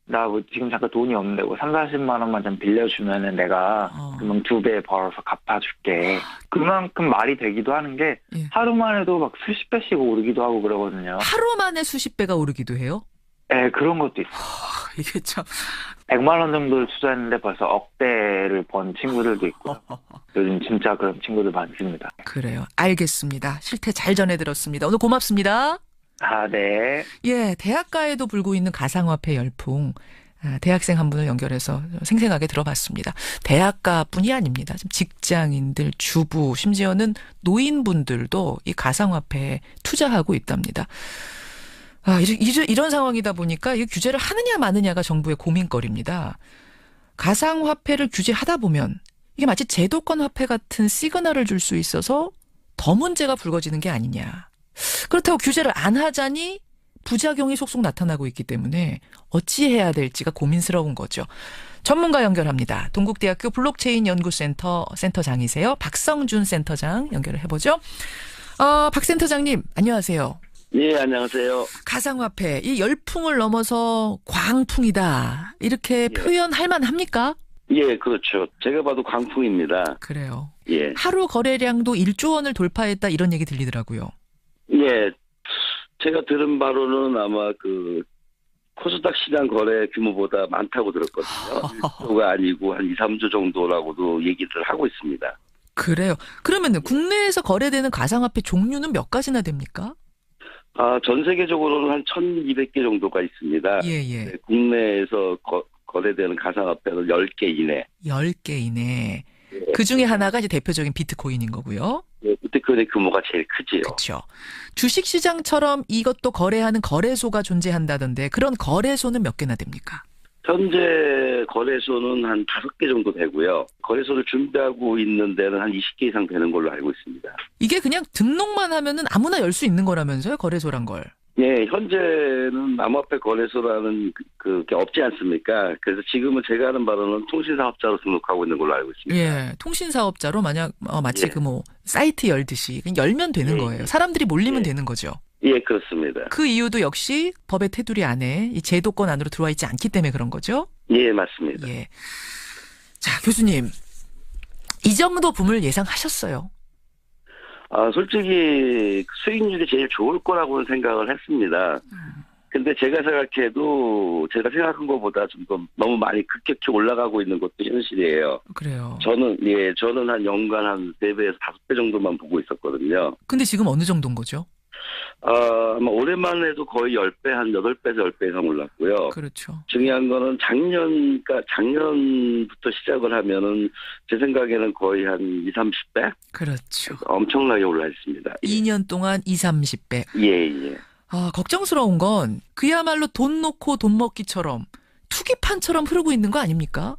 나 뭐 지금 잠깐 돈이 없는데 뭐 30-40만 원만 좀 빌려주면은 내가 그러면 2배 벌어서 갚아줄게. 그만큼 말이 되기도 하는 게 하루 만에도 막 수십 배씩 오르기도 하고 그러거든요. 하루 만에 수십 배가 오르기도 해요? 네, 그런 것도 있어요. 이게 참 100만 원 정도를 투자했는데 벌써 억대를 번 친구들도 있고 요즘 진짜 그런 친구들 많습니다. 그래요. 알겠습니다. 실태 잘 전해들었습니다. 오늘 고맙습니다. 네. 예, 대학가에도 불고 있는 가상화폐 열풍. 대학생 한 분을 연결해서 생생하게 들어봤습니다. 대학가뿐이 아닙니다. 직장인들, 주부, 심지어는 노인분들도 이 가상화폐에 투자하고 있답니다. 이런 상황이다 보니까 이 규제를 하느냐 마느냐가 정부의 고민거리입니다. 가상화폐를 규제하다 보면 이게 마치 제도권 화폐 같은 시그널을 줄 수 있어서 더 문제가 불거지는 게 아니냐. 그렇다고 규제를 안 하자니 부작용이 속속 나타나고 있기 때문에 어찌해야 될지가 고민스러운 거죠. 전문가 연결합니다. 동국대학교 블록체인 연구센터 센터장이세요. 박성준 센터장 연결을 해보죠. 박 센터장님 안녕하세요. 예, 안녕하세요. 가상화폐 이 열풍을 넘어서 광풍이다 이렇게 표현할 만합니까? 예, 그렇죠. 제가 봐도 광풍입니다. 그래요. 예. 하루 거래량도 1조 원을 돌파했다 이런 얘기 들리더라고요. 예, 제가 들은 바로는 아마 그 코스닥 시장 거래 규모보다 많다고 들었거든요. 1조가 아니고 한 2, 3조 정도라고도 얘기를 하고 있습니다. 그래요. 그러면 국내에서 거래되는 가상화폐 종류는 몇 가지나 됩니까? 전 세계적으로는 한 1,200개 정도가 있습니다. 예. 네, 국내에서 거래되는 가상화폐는 10개 이내. 10개 이내. 그 중에 하나가 이제 대표적인 비트코인인 거고요. 네, 비트코인의 규모가 제일 크지요. 그렇죠. 주식시장처럼 이것도 거래하는 거래소가 존재한다던데 그런 거래소는 몇 개나 됩니까? 현재 거래소는 한 5개 정도 되고요. 거래소를 준비하고 있는 데는 한 20개 이상 되는 걸로 알고 있습니다. 이게 그냥 등록만 하면은 아무나 열 수 있는 거라면서요? 거래소란 걸. 예, 현재는 암호화폐 거래소라는 그게 없지 않습니까? 그래서 지금은 제가 하는 바로는 통신사업자로 등록하고 있는 걸로 알고 있습니다. 예, 통신사업자로 마치 예. 그 사이트 열듯이 그냥 열면 되는 거예요. 사람들이 몰리면 되는 거죠. 예, 그렇습니다. 그 이유도 역시 법의 테두리 안에 이 제도권 안으로 들어와 있지 않기 때문에 그런 거죠? 예, 맞습니다. 예. 자, 교수님. 이 정도 붐을 예상하셨어요? 솔직히 수익률이 제일 좋을 거라고는 생각을 했습니다. 근데 제가 생각한 것보다 좀 더 너무 많이 급격히 올라가고 있는 것도 현실이에요. 그래요. 저는 한 연간 한 3배에서 5배 정도만 보고 있었거든요. 근데 지금 어느 정도인 거죠? 아마 올해만 해도 거의 10배, 한 8배에서 10배 이상 올랐고요. 그렇죠. 중요한 거는 작년부터 시작을 하면은 제 생각에는 거의 한 20, 30배? 그렇죠. 엄청나게 올라 있습니다. 2년 동안 20, 30배. 예. 걱정스러운 건 그야말로 돈 놓고 돈 먹기처럼 투기판처럼 흐르고 있는 거 아닙니까?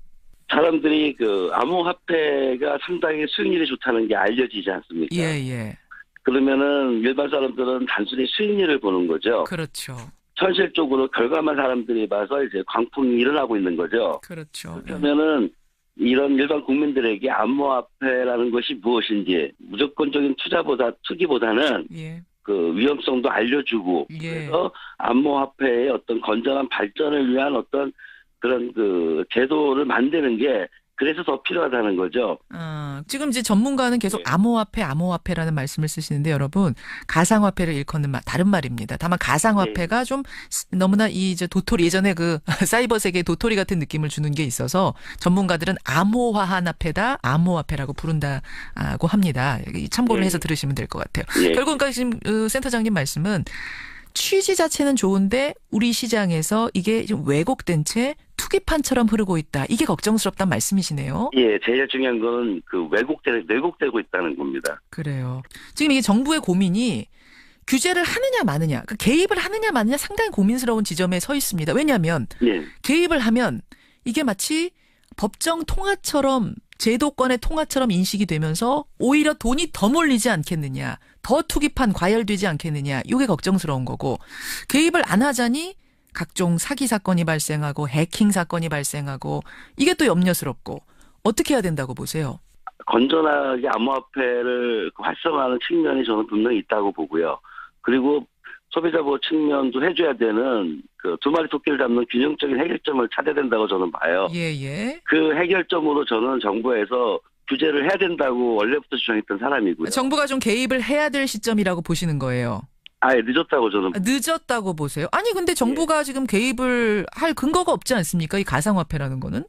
사람들이 그 암호화폐가 상당히 수익률이 좋다는 게 알려지지 않습니까? 예. 그러면은 일반 사람들은 단순히 수익률을 보는 거죠. 그렇죠. 현실적으로 결과만 사람들이 봐서 이제 광풍이 일어나고 있는 거죠. 그렇죠. 그러면은 이런 일반 국민들에게 암호화폐라는 것이 무엇인지 무조건적인 투기보다는 그 위험성도 알려주고 그래서 암호화폐의 어떤 건전한 발전을 위한 어떤 그런 그 제도를 만드는 게 그래서 더 필요하다는 거죠. 지금 이제 전문가는 계속 암호화폐라는 말씀을 쓰시는데 여러분 가상화폐를 일컫는 다른 말입니다. 다만 가상화폐가 좀 너무나 이제 도토리 예전에 그 사이버 세계의 도토리 같은 느낌을 주는 게 있어서 전문가들은 암호화한 화폐다, 암호화폐라고 부른다고 합니다. 참고를 해서 들으시면 될 것 같아요. 결국 그러니까 지금 센터장님 말씀은 취지 자체는 좋은데 우리 시장에서 이게 좀 왜곡된 채 투기판처럼 흐르고 있다. 이게 걱정스럽다는 말씀이시네요. 예, 제일 중요한 거는 그 왜곡되고 있다는 겁니다. 그래요. 지금 이게 정부의 고민이 규제를 하느냐 마느냐, 그 개입을 하느냐 마느냐 상당히 고민스러운 지점에 서 있습니다. 왜냐하면 개입을 하면 이게 마치 법정 통화처럼 제도권의 통화처럼 인식이 되면서 오히려 돈이 더 몰리지 않겠느냐, 더 투기판 과열되지 않겠느냐, 이게 걱정스러운 거고 개입을 안 하자니 각종 사기 사건이 발생하고 해킹 사건이 발생하고 이게 또 염려스럽고 어떻게 해야 된다고 보세요? 건전하게 암호화폐를 활성화하는 측면이 저는 분명히 있다고 보고요. 그리고 소비자 보호 측면도 해줘야 되는 그 두 마리 토끼를 잡는 균형적인 해결점을 찾아야 된다고 저는 봐요. 그 해결점으로 저는 정부에서 규제를 해야 된다고 원래부터 주장했던 사람이고요. 정부가 좀 개입을 해야 될 시점이라고 보시는 거예요. 늦었다고 저는. 늦었다고 보세요? 아니 근데 정부가 지금 개입을 할 근거가 없지 않습니까? 이 가상화폐라는 거는?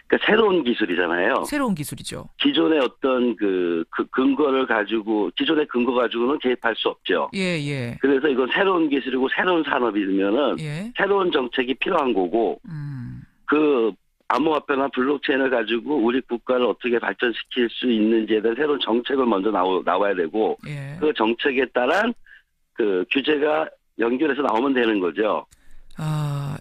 그러니까 새로운 기술이잖아요. 새로운 기술이죠. 기존의 어떤 그 근거를 가지고 기존의 근거 가지고는 개입할 수 없죠. 그래서 이건 새로운 기술이고 새로운 산업이면은 새로운 정책이 필요한 거고 그 암호화폐나 블록체인을 가지고 우리 국가를 어떻게 발전시킬 수 있는지에 대한 새로운 정책을 먼저 나와야 되고 그 정책에 따른 그 규제가 연결해서 나오면 되는 거죠.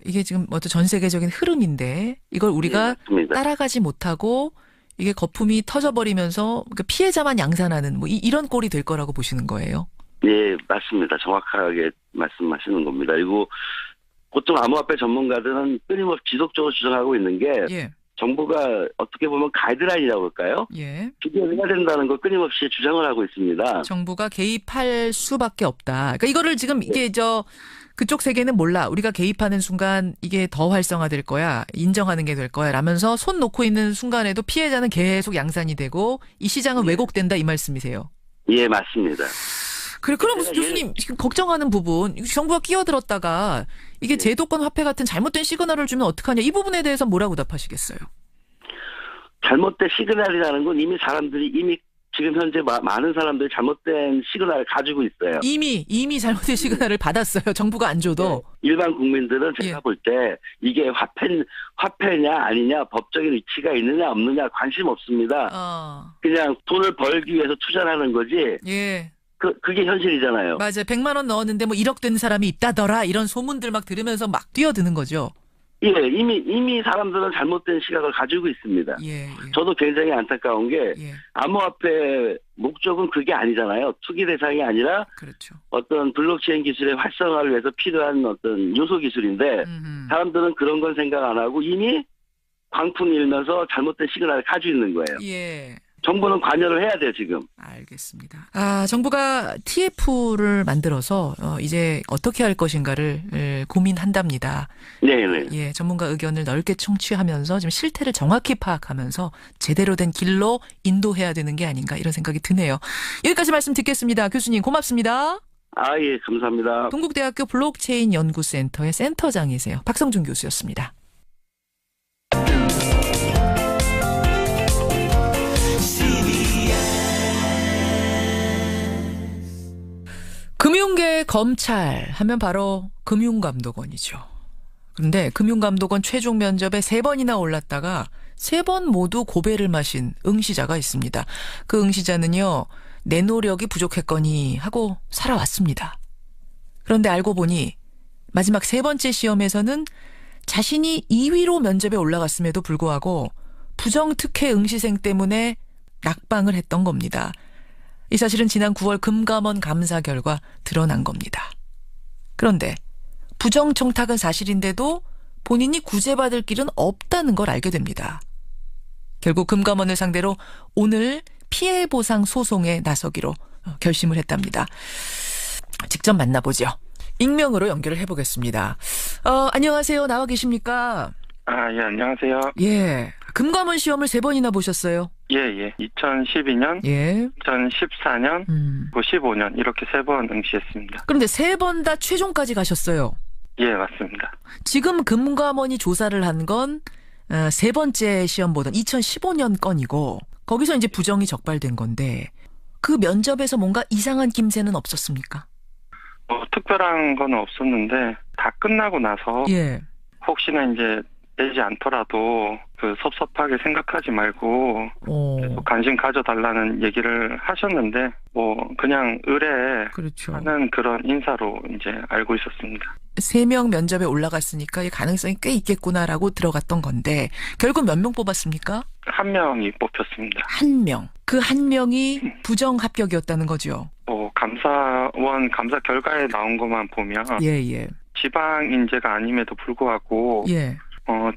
이게 지금 어떤 전 세계적인 흐름인데 이걸 우리가 따라가지 못하고 이게 거품이 터져버리면서 피해자만 양산하는 뭐 이런 꼴이 될 거라고 보시는 거예요? 네, 맞습니다. 정확하게 말씀하시는 겁니다. 그리고 보통 암호화폐 전문가들은 끊임없이 지속적으로 주장하고 있는 게 정부가 어떻게 보면 가이드라인이라고 할까요? 규제를 해야 된다는 걸 끊임없이 주장을 하고 있습니다. 정부가 개입할 수밖에 없다. 그러니까 이거를 지금 이게 그쪽 세계는 몰라. 우리가 개입하는 순간 이게 더 활성화될 거야. 인정하는 게 될 거야. 라면서 손 놓고 있는 순간에도 피해자는 계속 양산이 되고 이 시장은 왜곡된다 이 말씀이세요? 예, 맞습니다. 그래, 그럼 교수님 지금 걱정하는 부분, 정부가 끼어들었다가 이게 제도권 화폐 같은 잘못된 시그널을 주면 어떡하냐, 이 부분에 대해서 뭐라고 답하시겠어요? 잘못된 시그널이라는 건 이미 사람들이 지금 현재 많은 사람들이 잘못된 시그널을 가지고 있어요. 이미 잘못된 시그널을 받았어요. 정부가 안 줘도. 네. 일반 국민들은 제가 볼 때 이게 화폐냐 아니냐, 법적인 위치가 있느냐 없느냐 관심 없습니다. 그냥 돈을 벌기 위해서 투자하는 거지. 예. 그게 현실이잖아요. 맞아요. 100만 원 넣었는데 뭐 1억 된 사람이 있다더라, 이런 소문들 막 들으면서 막 뛰어드는 거죠. 예, 이미 사람들은 잘못된 시각을 가지고 있습니다. 예. 저도 굉장히 안타까운 게 암호화폐 목적은 그게 아니잖아요. 투기 대상이 아니라 그렇죠. 어떤 블록체인 기술의 활성화를 위해서 필요한 어떤 요소 기술인데 사람들은 그런 건 생각 안 하고 이미 광풍이 일면서 잘못된 시그널을 가지고 있는 거예요. 예. 정부는 관여를 해야 돼요, 지금. 알겠습니다. 정부가 TF를 만들어서 이제 어떻게 할 것인가를 고민한답니다. 네. 예, 전문가 의견을 넓게 청취하면서 지금 실태를 정확히 파악하면서 제대로 된 길로 인도해야 되는 게 아닌가, 이런 생각이 드네요. 여기까지 말씀 듣겠습니다. 교수님 고맙습니다. 예, 감사합니다. 동국대학교 블록체인 연구센터의 센터장이세요. 박성준 교수였습니다. 금융계 검찰 하면 바로 금융감독원이죠. 그런데 금융감독원 최종 면접에 3번이나 올랐다가 3번 모두 고배를 마신 응시자가 있습니다. 그 응시자는요, 내 노력이 부족했거니 하고 살아왔습니다. 그런데 알고 보니 마지막 3번째 시험에서는 자신이 2위로 면접에 올라갔음에도 불구하고 부정특혜 응시생 때문에 낙방을 했던 겁니다. 이 사실은 지난 9월 금감원 감사 결과 드러난 겁니다. 그런데 부정청탁은 사실인데도 본인이 구제받을 길은 없다는 걸 알게 됩니다. 결국 금감원을 상대로 오늘 피해보상 소송에 나서기로 결심을 했답니다. 직접 만나보죠. 익명으로 연결을 해보겠습니다. 안녕하세요. 나와 계십니까? 예, 안녕하세요. 예. 금감원 시험을 3번이나 보셨어요? 예. 2012년, 2014년, 15년 이렇게 3번 응시했습니다. 그런데 3번 다 최종까지 가셨어요? 예, 맞습니다. 지금 금감원이 조사를 한 건 3번째 시험 보던 2015년 건이고, 거기서 이제 부정이 적발된 건데, 그 면접에서 뭔가 이상한 김새는 없었습니까? 특별한 건 없었는데 다 끝나고 나서 혹시나 이제 되지 않더라도 섭섭하게 생각하지 말고 계속 관심 가져달라는 얘기를 하셨는데 그냥 의뢰 하는 그런 인사로 이제 알고 있었습니다. 3명 면접에 올라갔으니까 이 가능성이 꽤 있겠구나라고 들어갔던 건데 결국 몇 명 뽑았습니까? 1명이 뽑혔습니다. 1명. 그 1명이 부정 합격이었다는 거죠. 감사원 감사 결과에 나온 것만 보면 지방 인재가 아님에도 불구하고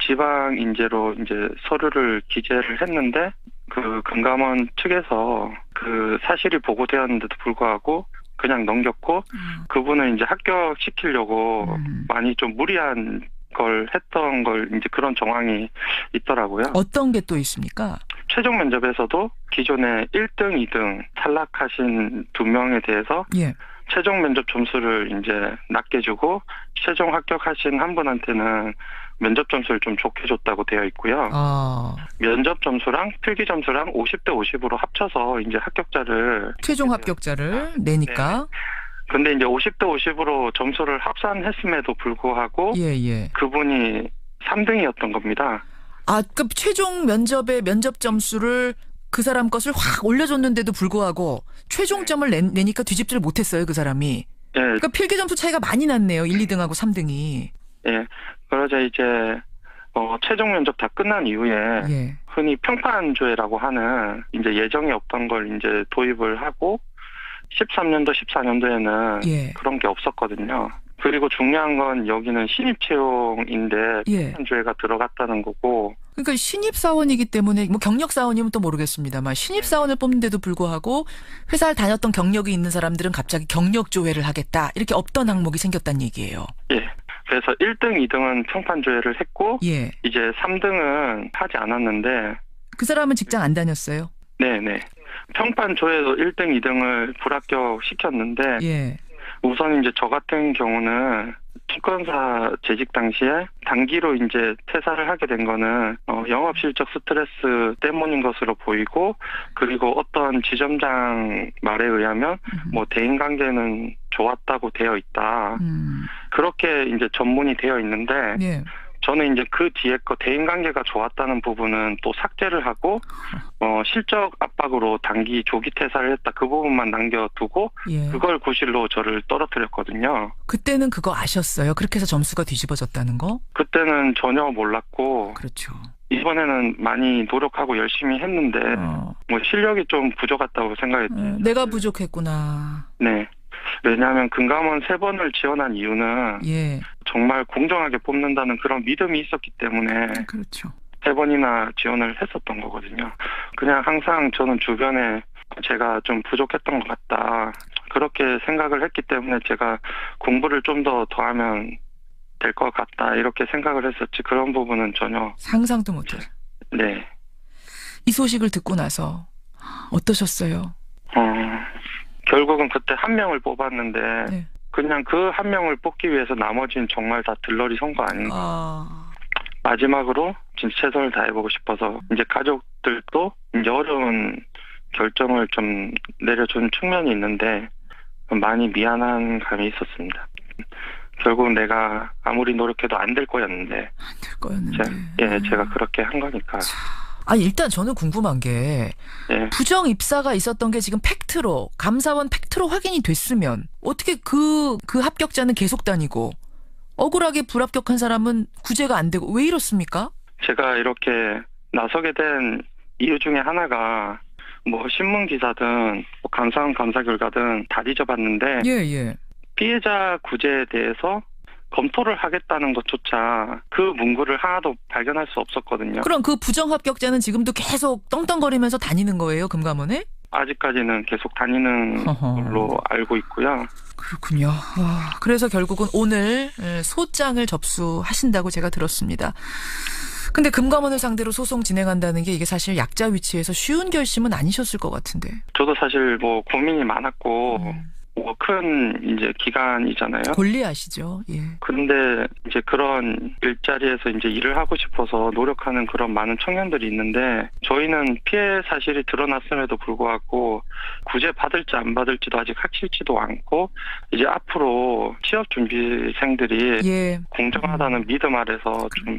지방 인재로 이제 서류를 기재를 했는데 그 금감원 측에서 그 사실이 보고되었는데도 불구하고 그냥 넘겼고 그분을 이제 합격시키려고 많이 좀 무리한 걸 했던 걸 이제 그런 정황이 있더라고요. 어떤 게 또 있습니까? 최종 면접에서도 기존에 1등, 2등 탈락하신 2명에 대해서 최종 면접 점수를 이제 낮게 주고 최종 합격하신 한 분한테는 면접 점수를 좀 좋게 줬다고 되어 있고요. 면접 점수랑 필기 점수랑 50대 50으로 합쳐서 이제 합격자를 최종 합격자를 내니까. 근데 이제 50대 50으로 점수를 합산했음에도 불구하고 그분이 3등이었던 겁니다. 그 최종 면접의 면접 점수를 그 사람 것을 확 올려줬는데도 불구하고 최종점을 내니까 뒤집지를 못했어요, 그 사람이. 그러니까 필기 점수 차이가 많이 났네요. 1, 2등하고 3등이. 그러자 이제 최종 면접 다 끝난 이후에 흔히 평판조회라고 하는 이제 예정이 없던 걸 이제 도입을 하고 13년도, 14년도에는 그런 게 없었거든요. 그리고 중요한 건 여기는 신입 채용인데 평판조회가 들어갔다는 거고. 그러니까 신입 사원이기 때문에 경력 사원이면 또 모르겠습니다만 신입 사원을 뽑는데도 불구하고 회사를 다녔던 경력이 있는 사람들은 갑자기 경력 조회를 하겠다, 이렇게 없던 항목이 생겼다는 얘기예요. 그래서 1등, 2등은 평판 조회를 했고 이제 3등은 하지 않았는데. 그 사람은 직장 안 다녔어요? 네네. 평판 조회도 1등, 2등을 불합격 시켰는데 예. 우선 이제 저 같은 경우는 증권사 재직 당시에 단기로 이제 퇴사를 하게 된 거는 영업 실적 스트레스 때문인 것으로 보이고, 그리고 어떤 지점장 말에 의하면 뭐 대인 관계는 좋았다고 되어 있다. 그렇게 이제 전문이 되어 있는데 예. 저는 이제 그 뒤에 거 대인 관계가 좋았다는 부분은 또 삭제를 하고 실적 압박으로 단기 조기 퇴사를 했다, 그 부분만 남겨두고 예. 그걸 구실로 저를 떨어뜨렸거든요. 그때는 그거 아셨어요? 그렇게 해서 점수가 뒤집어졌다는 거? 그때는 전혀 몰랐고, 그렇죠. 이번에는 많이 노력하고 열심히 했는데 뭐 실력이 좀 부족했다고 생각했죠. 내가 부족했구나. 네. 왜냐하면 금감원 3번을 지원한 이유는 예. 정말 공정하게 뽑는다는 그런 믿음이 있었기 때문에 그렇죠. 3번이나 지원을 했었던 거거든요. 그냥 항상 저는 주변에 제가 좀 부족했던 것 같다, 그렇게 생각을 했기 때문에 제가 공부를 좀 더하면 될 것 같다, 이렇게 생각을 했었지, 그런 부분은 전혀 상상도 못해요. 네. 이 소식을 듣고 나서 어떠셨어요? 결국은 그때 한 명을 뽑았는데 네. 그냥 그 한 명을 뽑기 위해서 나머지는 정말 다 들러리 선 거 아닌가. 마지막으로 진짜 최선을 다해보고 싶어서 이제 가족들도 이제 어려운 결정을 좀 내려준 측면이 있는데 많이 미안한 감이 있었습니다. 결국 내가 아무리 노력해도 안 될 거였는데. 제가 그렇게 한 거니까. 일단 저는 궁금한 게 예. 부정 입사가 있었던 게 지금 팩트로, 감사원 팩트로 확인이 됐으면 어떻게 그 합격자는 계속 다니고 억울하게 불합격한 사람은 구제가 안 되고 왜 이렇습니까? 제가 이렇게 나서게 된 이유 중에 하나가 뭐 신문 기사든 뭐 감사원 감사 결과든 다 뒤져봤는데 예. 피해자 구제에 대해서 검토를 하겠다는 것조차 그 문구를 하나도 발견할 수 없었거든요. 그럼 그 부정 합격자는 지금도 계속 떵떵거리면서 다니는 거예요, 금감원에? 아직까지는 계속 다니는 걸로 알고 있고요. 그렇군요. 그래서 결국은 오늘 소장을 접수하신다고 제가 들었습니다. 근데 금감원을 상대로 소송 진행한다는 게 이게 사실 약자 위치에서 쉬운 결심은 아니셨을 것 같은데. 저도 사실 뭐 고민이 많았고 뭐 큰 이제 기간이잖아요. 골리앗이죠. 예. 그런데 이제 그런 일자리에서 이제 일을 하고 싶어서 노력하는 그런 많은 청년들이 있는데 저희는 피해 사실이 드러났음에도 불구하고 구제 받을지 안 받을지도 아직 확실치도 않고 이제 앞으로 취업 준비생들이 공정하다는 믿음 아래서 좀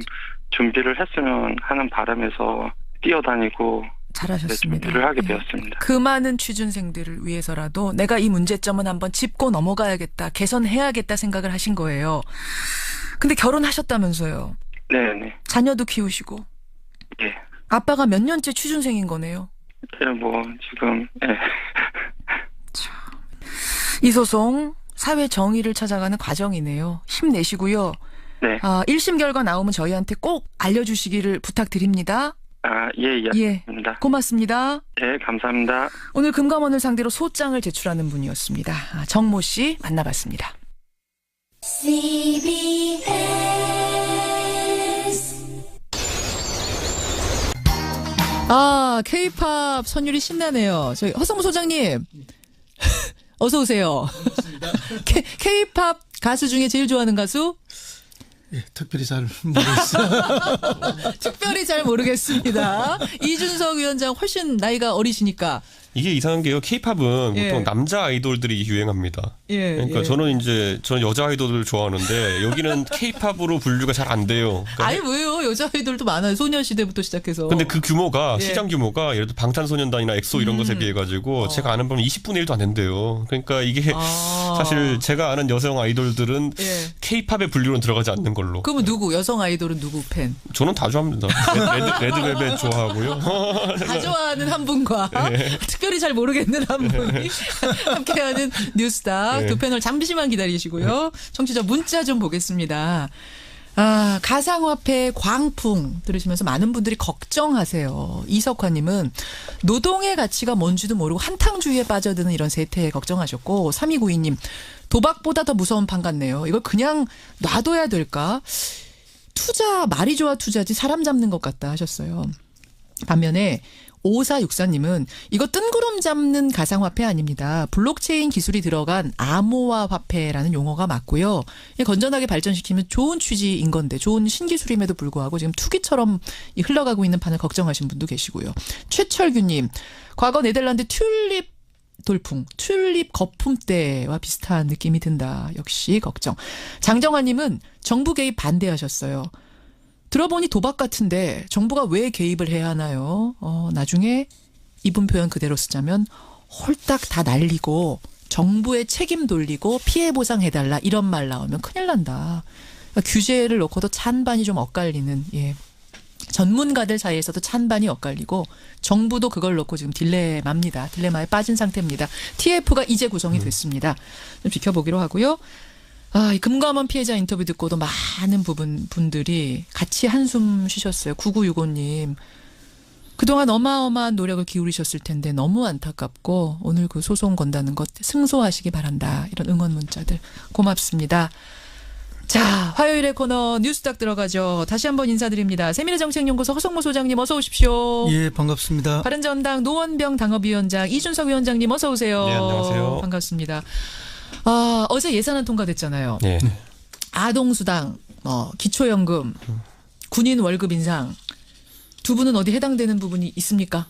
준비를 했으면 하는 바람에서 뛰어다니고 잘하셨습니다. 준비를 하게 되었습니다. 그 많은 취준생들을 위해서라도 내가 이 문제점은 한번 짚고 넘어가야겠다, 개선해야겠다 생각을 하신 거예요. 근데 결혼하셨다면서요? 네. 자녀도 키우시고. 네. 아빠가 몇 년째 취준생인 거네요? 네, 뭐 지금. 네. 이 소송 사회 정의를 찾아가는 과정이네요. 힘내시고요. 네. 1심 결과 나오면 저희한테 꼭 알려주시기를 부탁드립니다. 예. 고맙습니다. 네, 감사합니다. 오늘 금감원을 상대로 소장을 제출하는 분이었습니다. 정모 씨 만나봤습니다. K-팝 선율이 신나네요. 저희 허성무 소장님 어서 오세요. K-팝 가수 중에 제일 좋아하는 가수? 예, 특별히 잘 모르겠어요. 특별히 잘 모르겠습니다. 이준석 위원장 훨씬 나이가 어리시니까. 이게 이상한 게요. K-팝은 보통 남자 아이돌들이 유행합니다. 그러니까 저는 여자 아이돌을 좋아하는데 여기는 K-팝으로 분류가 잘 안 돼요. 그러니까 아니 왜요? 여자 아이돌도 많아요. 소녀시대부터 시작해서. 근데 그 규모가 시장 규모가 예를 들어 방탄소년단이나 엑소 이런 것에 비해 가지고 제가 아는 분은 20분의 1도 안 된대요. 그러니까 이게 사실 제가 아는 여성 아이돌들은 K-팝의 분류는 들어가지 않는 걸로. 그러면 누구? 여성 아이돌은 누구 팬? 저는 다 좋아합니다. 레드벨벳 좋아하고요. 다 좋아하는 한 분과 특별히 잘 모르겠는 한 분이 함께하는 뉴스닥 두 패널 잠시만 기다리시고요. 청취자 문자 좀 보겠습니다. 가상화폐 광풍 들으시면서 많은 분들이 걱정하세요. 이석화님은 노동의 가치가 뭔지도 모르고 한탕주의에 빠져드는 이런 세태에 걱정하셨고, 3292님 도박보다 더 무서운 판 같네요. 이걸 그냥 놔둬야 될까? 투자 말이 좋아 투자지 사람 잡는 것 같다 하셨어요. 반면에 5464님은 이거 뜬구름 잡는 가상화폐 아닙니다. 블록체인 기술이 들어간 암호화 화폐라는 용어가 맞고요. 건전하게 발전시키면 좋은 취지인 건데 좋은 신기술임에도 불구하고 지금 투기처럼 흘러가고 있는 판을 걱정하시는 분도 계시고요. 최철규님, 과거 네덜란드 튤립 돌풍, 튤립 거품 때와 비슷한 느낌이 든다. 역시 걱정. 장정환님은 정부 개입 반대하셨어요. 들어보니 도박 같은데 정부가 왜 개입을 해야 하나요? 나중에 이분 표현 그대로 쓰자면 홀딱 다 날리고 정부에 책임 돌리고 피해 보상해달라 이런 말 나오면 큰일 난다. 그러니까 규제를 놓고도 찬반이 좀 엇갈리는 전문가들 사이에서도 찬반이 엇갈리고 정부도 그걸 놓고 지금 딜레마입니다. 딜레마에 빠진 상태입니다. TF가 이제 구성이 됐습니다. 좀 지켜보기로 하고요. 이 금감원 피해자 인터뷰 듣고도 많은 분들이 같이 한숨 쉬셨어요. 9965님. 그동안 어마어마한 노력을 기울이셨을 텐데 너무 안타깝고 오늘 그 소송 건다는 것 승소하시기 바란다. 이런 응원 문자들 고맙습니다. 자, 화요일의 코너 뉴스닥 들어가죠. 다시 한번 인사드립니다. 세미래정책연구소 허성모 소장님 어서 오십시오. 예, 반갑습니다. 바른정당 노원병 당협위원장 이준석 위원장님 어서 오세요. 네, 안녕하세요. 반갑습니다. 어제 예산안 통과됐잖아요. 네. 아동수당, 기초연금, 군인 월급 인상 두 분은 어디 해당되는 부분이 있습니까?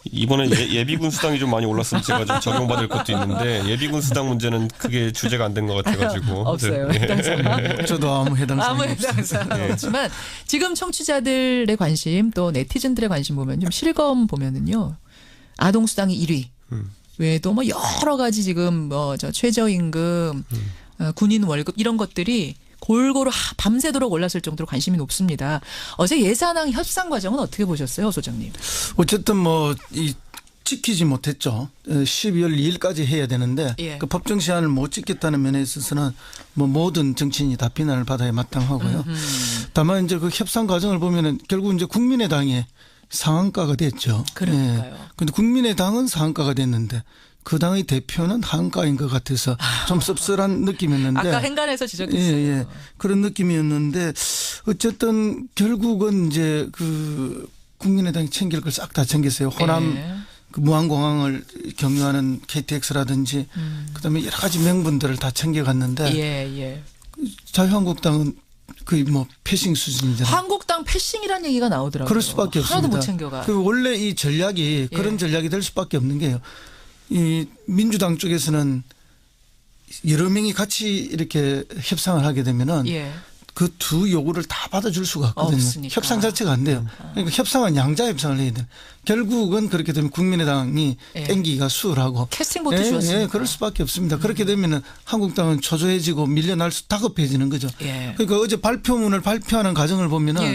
이번에 예비군 수당이 좀 많이 올랐으면 제가 좀 적용받을 것도 있는데 예비군 수당 문제는 크게 주제가 안 된 것 같아가지고 없어요. 해당사항. 저도 아무 해당사항이 없지만 지금 청취자들의 관심 또 네티즌들의 관심 보면 좀 실검 보면은요 아동수당이 1위. 외에도 여러 가지 지금 최저임금, 군인 월급 이런 것들이 골고루 밤새도록 올랐을 정도로 관심이 높습니다. 어제 예산안 협상 과정은 어떻게 보셨어요, 소장님? 어쨌든 지키지 못했죠. 12월 2일까지 해야 되는데 그 법정 시한을 못 지켰다는 면에 있어서는 모든 정치인이 다 비난을 받아야 마땅하고요. 다만 이제 그 협상 과정을 보면은 결국 이제 국민의당이 상한가가 됐죠. 그러니까요. 그런데 국민의당은 상한가가 됐는데 그 당의 대표는 하한가인 것 같아서 좀 씁쓸한 느낌이었는데. 아까 행간에서 지적했어요. 예. 그런 느낌이었는데 어쨌든 결국은 이제 그 국민의당이 챙길 걸 싹 다 챙겼어요. 호남 그 무한공항을 경유하는 KTX라든지 그다음에 여러 가지 명분들을 다 챙겨갔는데 자유한국당은 거의 패싱 수준이잖아요. 한국당 패싱이라는 얘기가 나오더라고요. 그럴 수밖에 없습니다. 하나도 못 챙겨가. 그리고 원래 이 전략이 그런 전략이 될 수밖에 없는 게요. 이 민주당 쪽에서는 여러 명이 같이 이렇게 협상을 하게 되면은 그 두 요구를 다 받아줄 수가 없거든요. 없으니까. 협상 자체가 안 돼요. 그러니까 협상은 양자 협상을 해야 돼요. 결국은 그렇게 되면 국민의당이 땡기기가 수월하고 캐스팅보트 주었습니다. 그럴 수밖에 없습니다. 그렇게 되면은 한국당은 초조해지고 밀려날 수 다급해지는 거죠. 그러니까 어제 발표문을 발표하는 과정을 보면은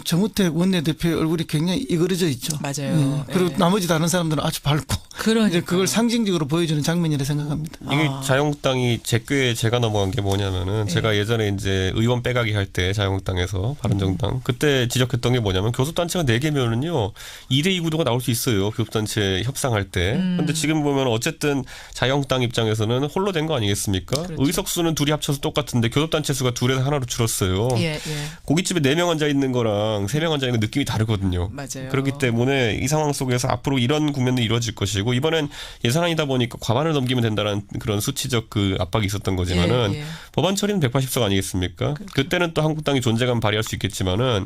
정우택 원내대표의 얼굴이 굉장히 이그러져 있죠. 맞아요. 그리고 나머지 다른 사람들은 아주 밝고 이제 그걸 상징적으로 보여주는 장면이라 생각합니다. 이게 자유한국당이 제 꾀에 제가 넘어간 게 뭐냐면은 제가 예전에 이제 의원 빼가기 할 때 자유한국당에서 바른정당 그때 지적했던 게 뭐냐면 교섭단체가 4개면은요 2대2 구도가 나올 수 있어요. 교섭단체 협상할 때. 그런데 지금 보면 어쨌든 자유한국당 입장에서는 홀로 된 거 아니겠습니까? 그렇죠. 의석수는 둘이 합쳐서 똑같은데 교섭단체 수가 2에서 하나로 줄었어요. 고깃집에 4명 앉아 있는 거랑 3명 앉아 있는 느낌이 다르거든요. 맞아요. 그렇기 때문에 이 상황 속에서 앞으로 이런 국면도 이루어질 것이고 이번엔 예산안이다 보니까 과반을 넘기면 된다는 그런 수치적 그 압박이 있었던 거지만은 법안 처리는 180석 아니겠습니까? 그렇죠. 그때는 또 한국당이 존재감 발휘할 수 있겠지만은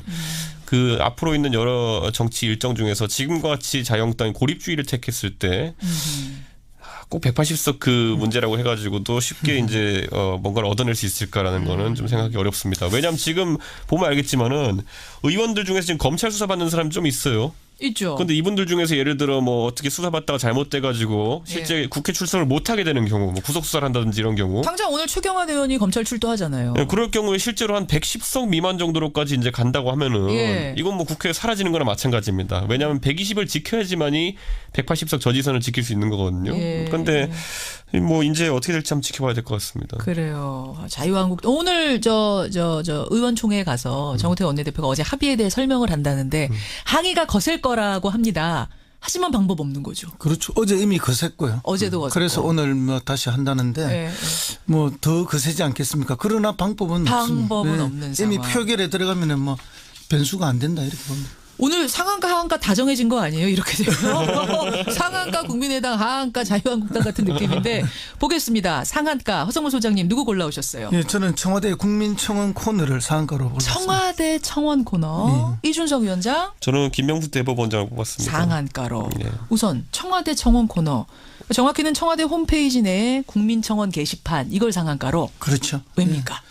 그 앞으로 있는 여러 정치 일정 중에서 지금과 같이 자유한국당이 고립주의를 택했을 때 꼭 180석 그 문제라고 해가지고도 쉽게 이제 뭔가를 얻어낼 수 있을까라는 거는 좀 생각하기 어렵습니다. 왜냐하면 지금 보면 알겠지만은 의원들 중에서 지금 검찰 수사 받는 사람이 좀 있어요. 있죠. 그런데 이분들 중에서 예를 들어 어떻게 수사받다가 잘못돼가지고 실제 국회 출석을 못하게 되는 경우 구속 수사를 한다든지 이런 경우 당장 오늘 최경환 의원이 검찰 출두하잖아요. 그럴 경우에 실제로 한 110석 미만 정도로까지 이제 간다고 하면은 이건 국회에 사라지는 거나 마찬가지입니다. 왜냐하면 120을 지켜야지만이 180석 저지선을 지킬 수 있는 거거든요. 그런데 이제 어떻게 될지 한번 지켜봐야 될 것 같습니다. 그래요. 자유한국당 오늘 저 의원총회에 가서 정우택 원내대표가 어제 합의에 대해 설명을 한다는데 항의가 거셀 거라고 합니다. 하지만 방법 없는 거죠. 그렇죠. 어제 이미 거셌고요. 어제도 거셌고. 그래서 오늘 다시 한다는데 더 거세지 않겠습니까? 그러나 방법은 없는 상황. 이미 표결에 들어가면은 변수가 안 된다 이렇게 봅니다. 오늘 상한가 하한가 다 정해진 거 아니에요? 이렇게 되면 상한가 국민의당 하한가 자유한국당 같은 느낌인데 보겠습니다. 상한가 허성무 소장님 누구 골라오셨어요? 예, 저는 청와대 국민청원 코너를 상한가로 골랐습니다. 청와대 청원 코너 이준석 위원장. 저는 김명수 대법원장을 뽑았습니다. 상한가로. 우선 청와대 청원 코너. 정확히는 청와대 홈페이지 내에 국민청원 게시판 이걸 상한가로. 그렇죠. 왜입니까?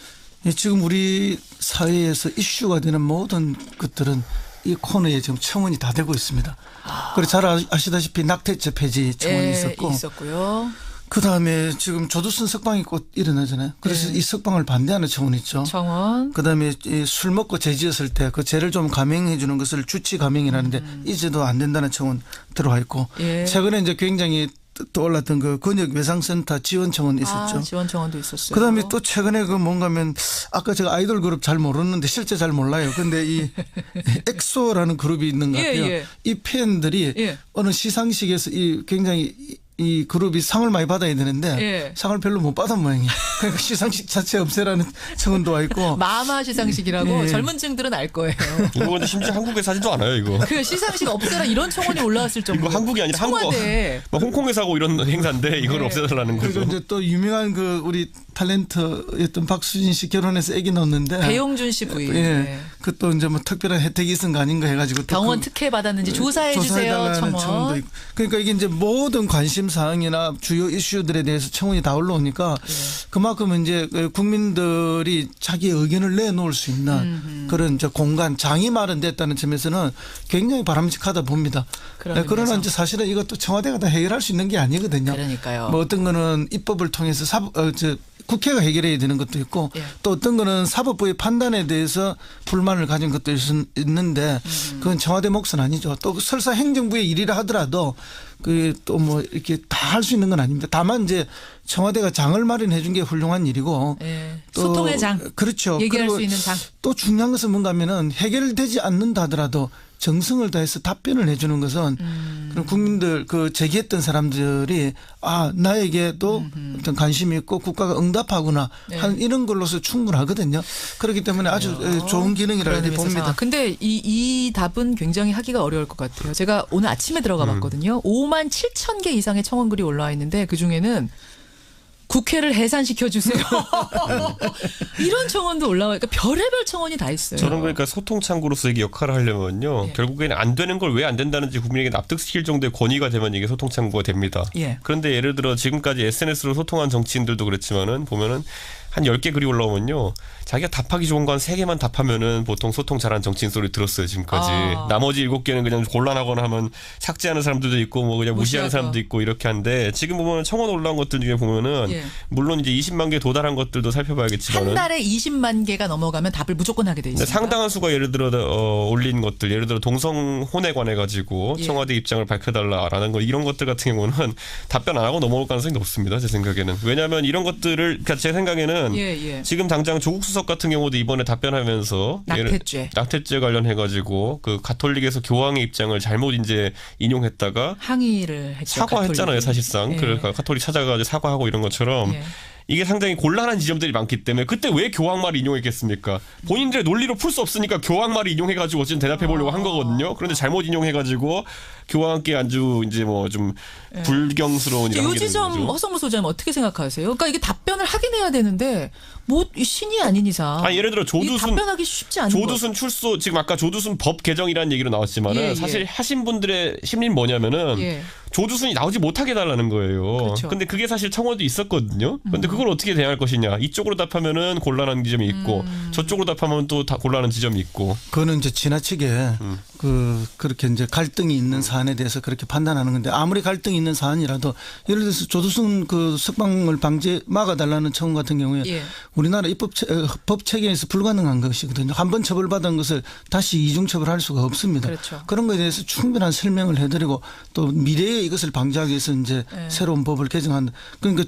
예, 지금 우리 사회에서 이슈가 되는 모든 것들은 이 코너에 지금 청원이 다 되고 있습니다. 그리고 잘 아시다시피 낙태죄 폐지 청원이 있었고요. 그다음에 지금 조두순 석방이 곧 일어나잖아요. 그래서 이 석방을 반대하는 청원이 있죠. 청원. 그다음에 술 먹고 죄지었을 때 그 죄를 좀 감형해 주는 것을 주치 감형이라는데 이제도 안 된다는 청원 들어와 있고 최근에 이제 굉장히 떠올랐던 그 근역 외상센터 지원 청원 있었죠. 지원 청원도 있었어요. 그다음에 또 최근에 그 뭔가면 아까 제가 아이돌 그룹 잘 모르는데 실제 잘 몰라요. 근데 이 엑소라는 그룹이 있는 것 같아요. 이 팬들이 어느 시상식에서 이 굉장히 이 그룹이 상을 많이 받아야 되는데 상을 별로 못 받은 모양이에요. 그러니까 시상식 자체 없애라는 청원도 와 있고. 마마 시상식이라고 젊은 층들은 알 거예요. 이거 근데 심지어 한국에서 하지도 않아요, 이거. 그 시상식 없애라 이런 청원이 올라왔을 정도로. 이거 한국이 아니라 청와대. 홍콩에서 하고 이런 행사인데 이걸 없애달라는 거죠. 그리고 이제 또 유명한 그 우리 탤런트였던 박수진 씨 결혼해서 아기 낳았는데. 배용준 씨 부인. 그 또 이제 뭐 특별한 혜택이 있은 거 아닌가 해가지고. 병원 특혜 받았는지 조사해 주세요. 청원. 그러니까 이게 이제 모든 관심 사항이나 주요 이슈들에 대해서 청원이 다 올라오니까 그만큼 이제 국민들이 자기 의견을 내놓을 수 있는 그런 이제 공간, 장이 마련됐다는 점에서는 굉장히 바람직하다 봅니다. 그러나 이제 사실은 이것도 청와대가 다 해결할 수 있는 게 아니거든요. 그러니까요. 뭐 어떤 거는 입법을 통해서 국회가 해결해야 되는 것도 있고 또 어떤 거는 사법부의 판단에 대해서 불만을 가진 것도 있는데 그건 청와대 몫은 아니죠. 또 설사 행정부의 일이라 하더라도 그 또 뭐 이렇게 다 할 수 있는 건 아닙니다. 다만 이제 청와대가 장을 마련해 준 게 훌륭한 일이고 또 소통의 장. 그렇죠. 얘기할 수 있는 장. 또 중요한 것은 뭔가 하면은 해결되지 않는다 하더라도 정성을 다해서 답변을 해주는 것은 그런 국민들 그 제기했던 사람들이 나에게도 어떤 관심이 있고 국가가 응답하구나 하는 이런 걸로서 충분하거든요. 그렇기 때문에 아주 좋은 기능이라고 봅니다. 근데 이 답은 굉장히 하기가 어려울 것 같아요. 제가 오늘 아침에 들어가 봤거든요. 5만 7천 개 이상의 청원글이 올라와 있는데 그중에는 국회를 해산시켜 주세요. 이런 청원도 올라와요. 그러니까 별의별 청원이 다 있어요. 저는 그러니까 소통 창구로서 이게 역할을 하려면요. 결국에는 안 되는 걸 왜 안 된다는지 국민에게 납득시킬 정도의 권위가 되면 이게 소통 창구가 됩니다. 그런데 예를 들어 지금까지 SNS로 소통한 정치인들도 그렇지만은 보면은 한 10개 글이 올라오면요. 자기가 답하기 좋은 건 3개만 답하면은 보통 소통 잘하는 정치인 소리 들었어요, 지금까지. 나머지 7개는 그냥 곤란하거나 하면 삭제하는 사람들도 있고 뭐 그냥 무시하는 사람도 있고 이렇게 한데 지금 보면 청원 올라온 것들 중에 보면은 물론 이제 20만 개 도달한 것들도 살펴봐야겠지만은 한 달에 20만 개가 넘어가면 답을 무조건 하게 돼 있습니다. 상당한 수가 예를 들어 올린 것들, 예를 들어 동성혼에 관해 가지고 청와대 입장을 밝혀달라라는 거 이런 것들 같은 경우는 답변 안 하고 넘어올 가능성이 높습니다, 제 생각에는. 왜냐하면 이런 것들을 그러니까 제 생각에는 지금 당장 조국 수석 같은 경우도 이번에 답변하면서 낙태죄 관련해 가지고 그 가톨릭에서 교황의 입장을 잘못 이제 인용했다가 항의를 했죠. 사과했잖아요, 사실상. 그러니까 가톨릭 찾아가지고 사과하고 이런 것처럼. 이게 상당히 곤란한 지점들이 많기 때문에 그때 왜 교황 말을 인용했겠습니까? 본인들의 논리로 풀 수 없으니까 교황 말을 인용해가지고 어쨌든 대답해 보려고 한 거거든요. 그런데 잘못 인용해가지고 교황께 아주 이제 뭐 좀 불경스러운 이런 이 지점 허성무 소장님 어떻게 생각하세요? 그러니까 이게 답변을 하긴 해야 되는데 뭐 신이 아닌 이상. 예를 들어 조두순 답변하기 쉽지 않은 조두순 출소 지금 아까 조두순 법 개정이라는 얘기로 나왔지만은 사실 하신 분들의 심리는 뭐냐면은 조두순이 나오지 못하게 해달라는 거예요. 근데 그게 사실 청원도 있었거든요. 근데 그걸 어떻게 대응할 것이냐. 이쪽으로 답하면은 곤란한 지점이 있고 저쪽으로 답하면 또 다 곤란한 지점이 있고. 그거는 이제 지나치게 그렇게 이제 갈등이 있는 사안에 대해서 그렇게 판단하는 건데 아무리 갈등이 있는 사안이라도 예를 들어서 조두순 그 석방을 막아달라는 청원 같은 경우에 우리나라 법 체계에서 불가능한 것이거든요. 한번 처벌받은 것을 다시 이중 처벌할 수가 없습니다. 그런 것에 대해서 충분한 설명을 해드리고 또 미래에 이것을 방지하기 위해서 이제 새로운 법을 개정한다. 그러니까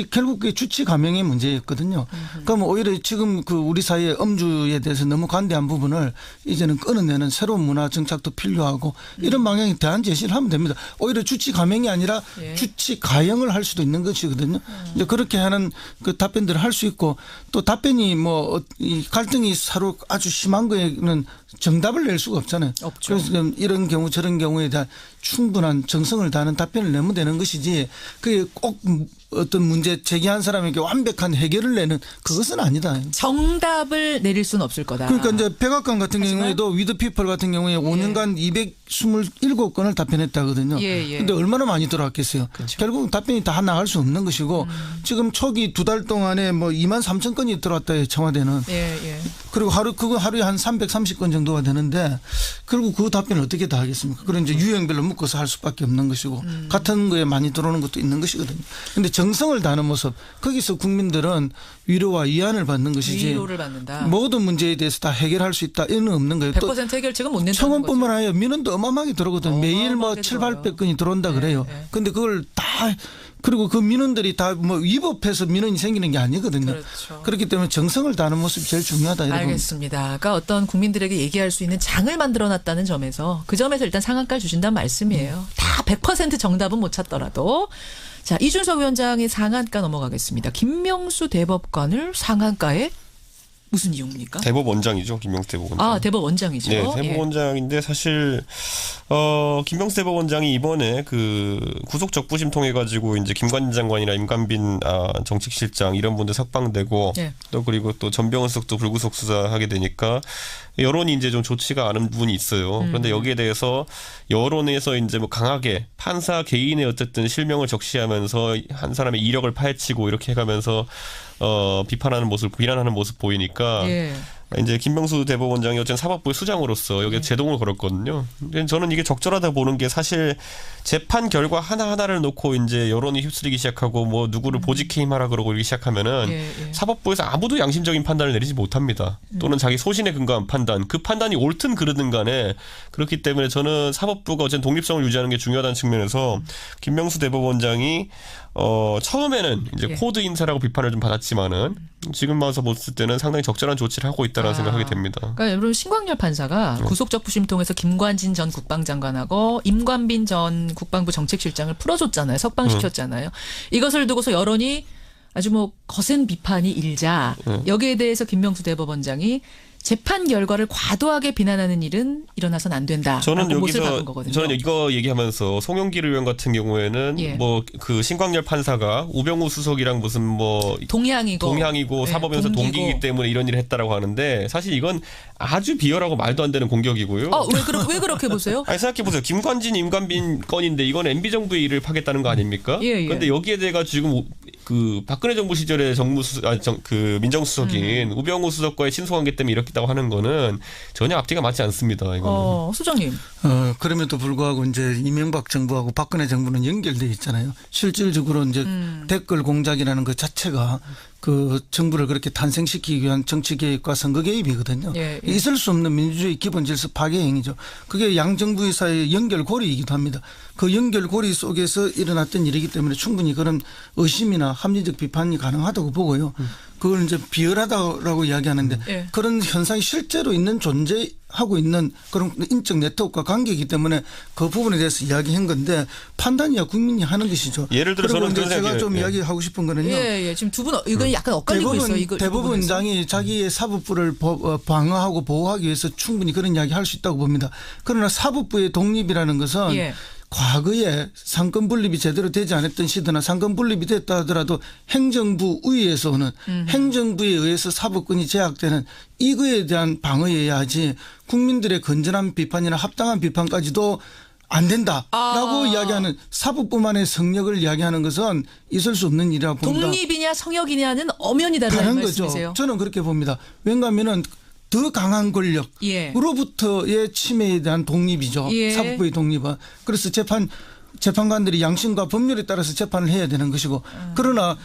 결국 그게 주치 감형의 문제였거든요. 그러면 오히려 지금 그 우리 사회의 음주에 대해서 너무 관대한 부분을 이제는 끊어내는 새로운 문화 정착도 필요하고 이런 방향의 대안 제시를 하면 됩니다. 오히려 주치 감형이 아니라 주치 가형을 할 수도 있는 것이거든요. 이제 그렇게 하는 그 답변들을 할 수 있고 또 답변이 뭐 이 갈등이 서로 아주 심한 거에는 정답을 낼 수가 없잖아요. 없죠. 그래서 이런 경우 저런 경우에 대한 충분한 정성을 다하는 답변을 내면 되는 것이지 그게 꼭 어떤 문제 제기한 사람에게 완벽한 해결을 내는 그것은 아니다. 정답을 내릴 수는 없을 거다. 그러니까 이제 백악관 같은 경우에도 위드피플 같은 경우에 5년간 227건을 답변했다거든요. 그런데 얼마나 많이 들어왔겠어요. 그렇죠. 결국 답변이 다 나갈 수 없는 것이고 지금 초기 2달 동안에 뭐 2만 3천 건이 들어왔다 해요. 청와대는. 그리고 하루에 한 330건 정도가 되는데 결국 그 답변을 어떻게 다 하겠습니까? 그런 이제 유형별로 묶어서 할 수밖에 없는 것이고 같은 거에 많이 들어오는 것도 있는 것이거든요. 그런데 정성을 다하는 모습 거기서 국민들은 위로와 위안을 받는 것이지 위로를 받는다. 모든 문제에 대해서 다 해결할 수 있다 이는 없는 거예요. 100% 해결책은 못 낸다는 거죠. 청원뿐만 아니라 민원도 어마어마하게 들어오거든요. 매일 뭐 700~800건이 들어온다 그래요. 그런데 그걸 다 그리고 그 민원들이 다 뭐 위법해서 민원이 생기는 게 아니거든요. 그렇죠. 그렇기 때문에 정성을 다하는 모습이 제일 중요하다. 알겠습니다. 그러니까 어떤 국민들에게 얘기할 수 있는 장을 만들어놨다는 점에서 그 점에서 일단 상한가를 주신다는 말씀이에요. 다 100% 정답은 못 찾더라도. 자, 이준석 위원장의 상한가 넘어가겠습니다. 김명수 대법관을 상한가에 무슨 이유입니까? 대법원장이죠. 김명수 대법원장. 대법원장이죠. 네, 대법원장인데 사실 김명수 대법원장이 이번에 그 구속 적부심 통해 가지고 이제 김관진 장관이나 임관빈 정책실장 이런 분들 석방되고 또 그리고 또 전병헌 수석도 불구속 수사하게 되니까 여론이 이제 좀 좋지가 않은 부분이 있어요. 그런데 여기에 대해서 여론에서 이제 뭐 강하게 판사 개인의 어쨌든 실명을 적시하면서 한 사람의 이력을 파헤치고 이렇게 해가면서 비판하는 모습, 비난하는 모습 보이니까 이제 김명수 대법원장이 어쨌든 사법부의 수장으로서 여기에 제동을 걸었거든요. 근데 저는 이게 적절하다 보는 게 사실 재판 결과 하나하나를 놓고 이제 여론이 휩쓸리기 시작하고 뭐 누구를 보직해임하라 그러고 이렇게 시작하면은 사법부에서 아무도 양심적인 판단을 내리지 못합니다. 또는 자기 소신에 근거한 판단, 그 판단이 옳든 그르든 간에 그렇기 때문에 저는 사법부가 어쨌든 독립성을 유지하는 게 중요하다는 측면에서 김명수 대법원장이 처음에는 이제 코드 인사라고 비판을 좀 받았지만은 지금 와서 봤을 때는 상당히 적절한 조치를 하고 있다라는 생각하게 됩니다. 그러니까 여러분 신광열 판사가 구속적부심 통해서 김관진 전 국방장관하고 임관빈 전 국방부 정책실장을 풀어줬잖아요. 석방시켰잖아요. 이것을 두고서 여론이 아주 뭐 거센 비판이 일자 여기에 대해서 김명수 대법원장이 재판 결과를 과도하게 비난하는 일은 일어나서는 안 된다. 저는 여기서 저는 이거 얘기하면서 송영길 의원 같은 경우에는 뭐 그 신광열 판사가 우병우 수석이랑 무슨 뭐 동향이고 사법연수 동기이기 때문에 이런 일을 했다라고 하는데 사실 이건 아주 비열하고 말도 안 되는 공격이고요. 왜 그렇게 보세요? 아니 생각해 보세요. 김관진, 임관빈 건인데 이건 MB 정부의 일을 파겠다는 거 아닙니까? 그런데 여기에 대해서 지금 그 박근혜 정부 시절에 그 민정수석인 우병우 수석과의 친소관계 때문에 이렇게 있다고 하는 거는 전혀 앞뒤가 맞지 않습니다. 이거는. 수장님. 그럼에도 불구하고 이제 이명박 정부하고 박근혜 정부는 연결돼 있잖아요. 실질적으로 이제 댓글 공작이라는 것 자체가 그 정부를 그렇게 탄생시키기 위한 정치 개입과 선거 개입이거든요. 있을 수 없는 민주주의 기본 질서 파괴 행위죠. 그게 양 정부의 사이의 연결고리이기도 합니다. 그 연결고리 속에서 일어났던 일이기 때문에 충분히 그런 의심이나 합리적 비판이 가능하다고 보고요. 그걸 이제 비열하다라고 이야기하는데 그런 현상이 실제로 있는 존재하고 있는 그런 인적 네트워크와 관계이기 때문에 그 부분에 대해서 이야기한 건데 판단이야 국민이 하는 것이죠. 예를 들어 저는 제가 좀 이야기하고 싶은 거는요. 지금 두 분 이건 약간 엇갈리고 있어요. 대법원장이 자기의 사법부를 방어하고 보호하기 위해서 충분히 그런 이야기 할 수 있다고 봅니다. 그러나 사법부의 독립이라는 것은 과거에 상권 분립이 제대로 되지 않았던 시대나 상권 분립이 됐다 하더라도 행정부 위에서는 행정부에 의해서 사법권이 제약되는 이거에 대한 방어여야 하지 국민들의 건전한 비판이나 합당한 비판까지도 안 된다라고 이야기하는 사법부만의 성역을 이야기하는 것은 있을 수 없는 일이라고 봅니다. 독립이냐 성역이냐는 엄연히 다른 말씀이세요. 거죠. 저는 그렇게 봅니다. 왜냐하면 더 강한 권력으로부터의 침해에 대한 독립이죠. 사법부의 독립은. 그래서 재판관들이 양심과 법률에 따라서 재판을 해야 되는 것이고 그러나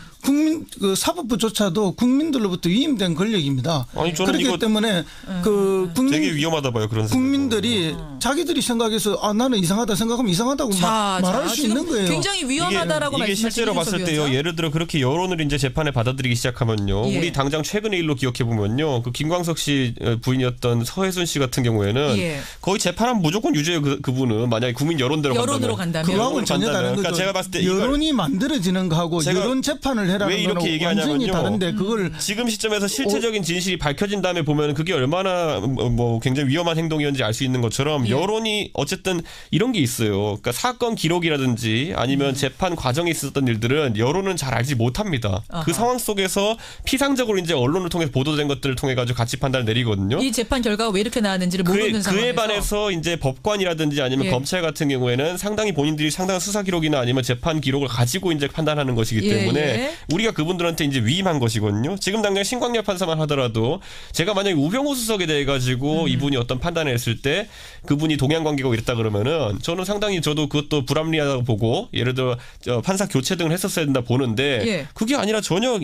그 사법부조차도 국민들로부터 위임된 권력입니다. 아니, 저는 그렇기 때문에 그 되게 위험하다 봐요. 그런 국민들이 자기들이 생각해서 나는 이상하다 생각하면 이상하다고 말할 수 있는 거예요. 굉장히 위험하다라고 이게 실제로 봤을 때요. 예를 들어 그렇게 여론을 이제 재판에 받아들이기 시작하면요. 우리 당장 최근의 일로 기억해 보면요. 그 김광석 씨 부인이었던 서혜순 씨 같은 경우에는 거의 재판하면 무조건 유죄예요. 그분은 만약에 국민 여론대로 간다면. 그거하고는 전혀 다른 거죠. 그러니까 제가 봤을 때 여론이 만들어지는 거하고 여론 재판을 해라는 왜 이렇게 거는 얘기하냐면요. 완전히 다른데 그걸 지금 시점에서 실체적인 진실이 밝혀진 다음에 보면 그게 얼마나 뭐 굉장히 위험한 행동이었는지 알 수 있는 것처럼 여론이 어쨌든 이런 게 있어요. 그러니까 사건 기록이라든지 아니면 재판 과정에 있었던 일들은 여론은 잘 알지 못합니다. 그 상황 속에서 피상적으로 이제 언론을 통해서 보도된 것들을 통해 가지고 가치 판단을 내리거든요. 이 재판 결과가 왜 이렇게 나왔는지를 모르는 상황에서 그에 반해서 이제 법관이라든지 아니면 검찰 같은 경우에는 상당히 본인들이 상당한 수사 기록이나 아니면 재판 기록을 가지고 이제 판단하는 것이기 때문에 우리가 그분들한테 이제 위임한 것이거든요. 지금 당장 신광렬 판사만 하더라도 제가 만약에 우병우 수석에 대해 가지고 이분이 어떤 판단을 했을 때 그분이 동양 관계가 이랬다 그러면은 저는 상당히 저도 그것도 불합리하다고 보고 예를 들어 판사 교체 등을 했었어야 된다 보는데 그게 아니라 전혀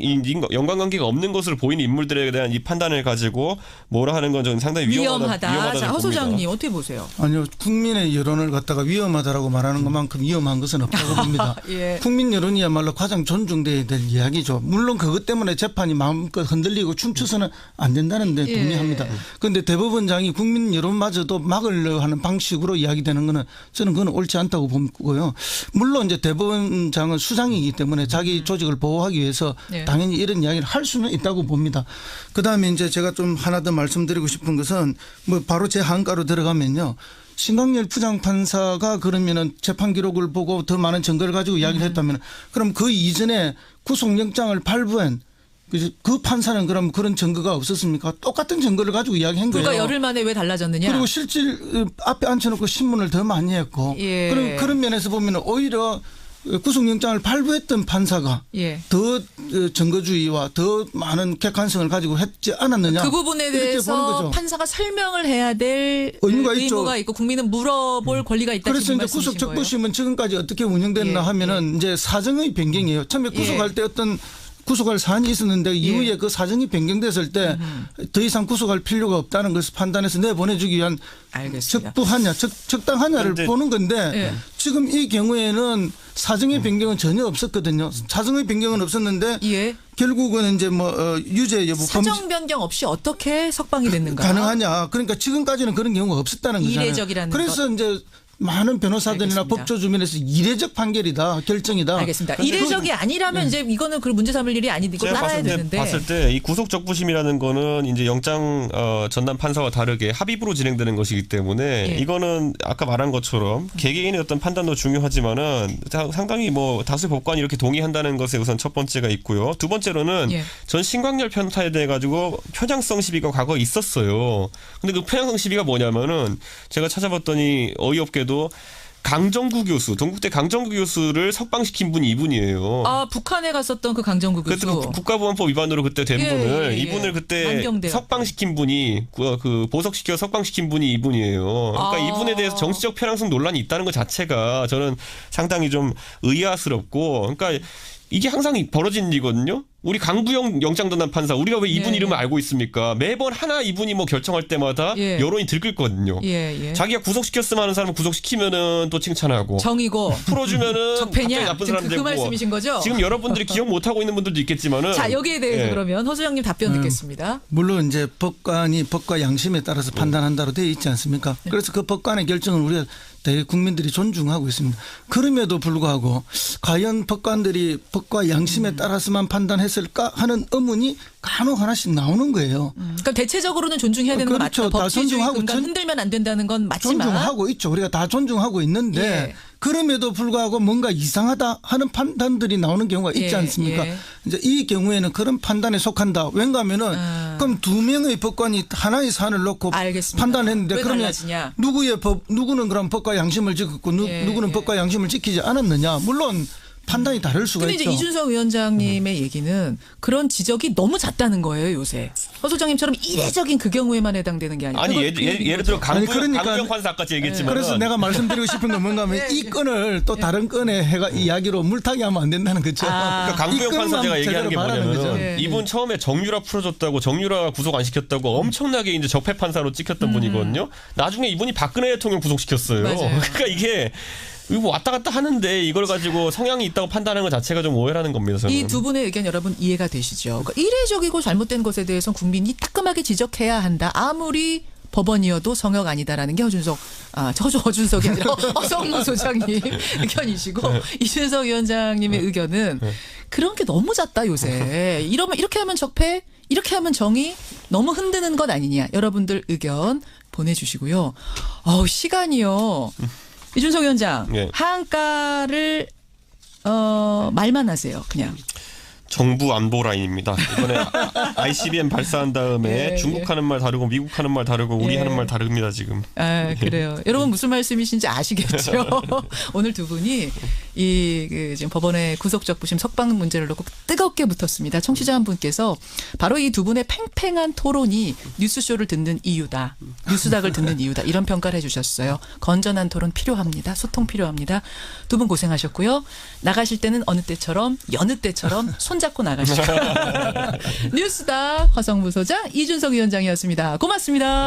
연관관계가 없는 것으로 보이는 인물들에 대한 이 판단을 가지고 뭐라 하는 건 저는 상당히 위험하다. 자, 허 소장님 어떻게 보세요? 아니요. 국민의 여론을 갖다가 위험하다라고 말하는 것만큼 위험한 것은 없다고 봅니다. 국민 여론이야말로 가장 존중돼야 될 이야기죠. 물론 그것 때문에 재판이 마음껏 흔들리고 춤춰서는 안 된다는 데 동의합니다. 그런데 대법원장이 국민 여론마저도 막으려 하는 방식으로 이야기되는 거는 저는 그건 옳지 않다고 보고요. 물론 이제 대법원장은 수장이기 때문에 자기 조직을 보호하기 위해서 당연히 이런 이야기를 할 수는 있다고 봅니다. 그다음에 이제 제가 좀 하나 더 말씀드리고 싶은 것은 뭐 바로 제 한가로 들어가면요. 신광렬 부장판사가 그러면은 재판 기록을 보고 더 많은 증거를 가지고 이야기를 했다면 그럼 그 이전에 구속영장을 발부한 그 판사는 그럼 그런 증거가 없었습니까? 똑같은 증거를 가지고 이야기한 거예요. 그러니까 열흘 만에 왜 달라졌느냐. 그리고 실질 앞에 앉혀놓고 신문을 더 많이 했고 그런 면에서 보면 오히려 구속영장을 발부했던 판사가 더 증거주의와 더 많은 객관성을 가지고 했지 않았느냐. 그 부분에 대해서 판사가 설명을 해야 될 의무가 있고 국민은 물어볼 권리가 있다. 그래서 이제 구속 적부심은 지금까지 어떻게 운영됐나 하면은 이제 사정의 변경이에요. 처음에 구속할 때 어떤 구속할 사안이 있었는데 이후에 그 사정이 변경됐을 때 더 이상 구속할 필요가 없다는 것을 판단해서 내보내주기 위한 적부하냐 적당하냐를 보는 건데 지금 이 경우에는 사정의 변경은 전혀 없었거든요. 사정의 변경은 없었는데 결국은 이제 뭐 유죄 여부 사정 변경 없이 어떻게 석방이 됐는가 가능하냐. 그러니까 지금까지는 그런 경우가 없었다는 거잖아요. 이례적이라는 그래서 이제 많은 변호사들이나 법조 주변에서 이례적 판결이다, 결정이다. 알겠습니다. 이례적이 아니라면 이제 이거는 그 문제 삼을 일이 아닌데 이거 따라야 되는데. 봤을 때 이 구속 적부심이라는 거는 이제 영장 전담 판사와 다르게 합의부로 진행되는 것이기 때문에 이거는 아까 말한 것처럼 개개인의 어떤 판단도 중요하지만은 상당히 뭐 다수의 법관이 이렇게 동의한다는 것에 우선 첫 번째가 있고요. 두 번째로는 전 신광렬 편타에 대해 가지고 편향성 시비가 과거에 있었어요. 근데 그 편향성 시비가 뭐냐면은 제가 찾아봤더니 어이없게도 강정구 교수, 동국대 강정구 교수를 석방시킨 분이 이분이에요. 아, 북한에 갔었던 그 강정구 교수. 그때 국가보안법 위반으로 그때 된 분을 이분을 그때 석방시킨 분이 그 보석시켜 석방시킨 분이 이분이에요. 그러니까 이분에 대해서 정치적 편향성 논란이 있다는 것 자체가 저는 상당히 좀 의아스럽고, 그러니까 이게 항상 벌어진 일이거든요. 우리 강부영 영장전담 판사 우리가 왜 이분 이름을 알고 있습니까? 매번 하나 이분이 뭐 결정할 때마다 여론이 들끓거든요. 자기가 구속시켰으면 하는 사람은 구속시키면은 또 칭찬하고 정이고 풀어주면은 적폐냐 나쁜 사람 되고. 그 말씀이신 거죠? 지금 여러분들이 기억 못하고 있는 분들도 있겠지만은 자 여기에 대해서 그러면 허 소장님 답변 듣겠습니다. 물론 이제 법관이 법과 양심에 따라서 판단한다로 되어 있지 않습니까? 그래서 그 법관의 결정을 우리가 대개 국민들이 존중하고 있습니다. 그럼에도 불구하고 과연 법관들이 법과 양심에 따라서만 판단했을까 하는 의문이 간혹 하나씩 나오는 거예요. 그러니까 대체적으로는 존중해야 되는 그렇죠. 건 맞죠. 법치주의 근간 흔들면 안 된다는 건 맞지만. 존중하고 있죠. 우리가 다 존중하고 있는데 그럼에도 불구하고 뭔가 이상하다 하는 판단들이 나오는 경우가 있지 않습니까? 이제 이 경우에는 그런 판단에 속한다. 왠가하면은 그럼 두 명의 법관이 하나의 사안을 놓고 판단했는데 그러면 누구는 그럼 법과 양심을 지켰고 누구는 법과 양심을 지키지 않았느냐. 물론 판단이 다를 수가 있죠. 근데 이제 이준석 위원장님의 얘기는 그런 지적이 너무 잦다는 거예요, 요새. 허 소장님처럼 이례적인 그 경우에만 해당되는 게 아니라. 아니 예를 들어 강부영 판사 아까 얘기했지만 그래서 내가 말씀드리고 싶은 건 뭔가 하면 이 건을 또 다른 건에 이야기로 물타기 하면 안 된다는 거죠. 그러니까 강부영 판사 제가 얘기하는 게 뭐냐면 이분 처음에 정유라 풀어줬다고 정유라 구속 안 시켰다고 엄청나게 이제 적폐 판사로 찍혔던 분이거든요. 나중에 이분이 박근혜 대통령 구속시켰어요. 그러니까 이게 이거 왔다 갔다 하는데 이걸 가지고 성향이 있다고 판단하는 것 자체가 좀 오해라는 겁니다. 이 두 분의 의견 여러분 이해가 되시죠? 그러니까 이례적이고 잘못된 것에 대해서 국민이 따끔하게 지적해야 한다. 아무리 법원이어도 성역 아니다라는 게 허준석이 아니라 허성무 소장님 의견이시고 이준석 위원장님의 의견은 그런 게 너무 잦다 요새. 이러면 이렇게 하면 적폐, 이렇게 하면 정의 너무 흔드는 것 아니냐. 여러분들 의견 보내주시고요. 시간이요. 이준석 위원장 네. 하한가를 말만 하세요. 그냥. 정부 안보 라인입니다. 이번에 ICBM 발사한 다음에 중국 하는 말 다르고 미국 하는 말 다르고 우리 하는 말 다릅니다 지금. 그래요. 여러분 무슨 말씀이신지 아시겠죠? 오늘 두 분이 지금 법원의 구속적 부심 석방 문제를 놓고 뜨겁게 붙었습니다. 청취자 한 분께서 바로 이 두 분의 팽팽한 토론이 뉴스쇼를 듣는 이유다. 뉴스닥을 듣는 이유다. 이런 평가를 해주셨어요. 건전한 토론 필요합니다. 소통 필요합니다. 두 분 고생하셨고요. 나가실 때는 어느 때처럼 여느 때처럼 손잡고 나가시고. 뉴스닥 화성부 소장 이준석 위원장이었습니다. 고맙습니다.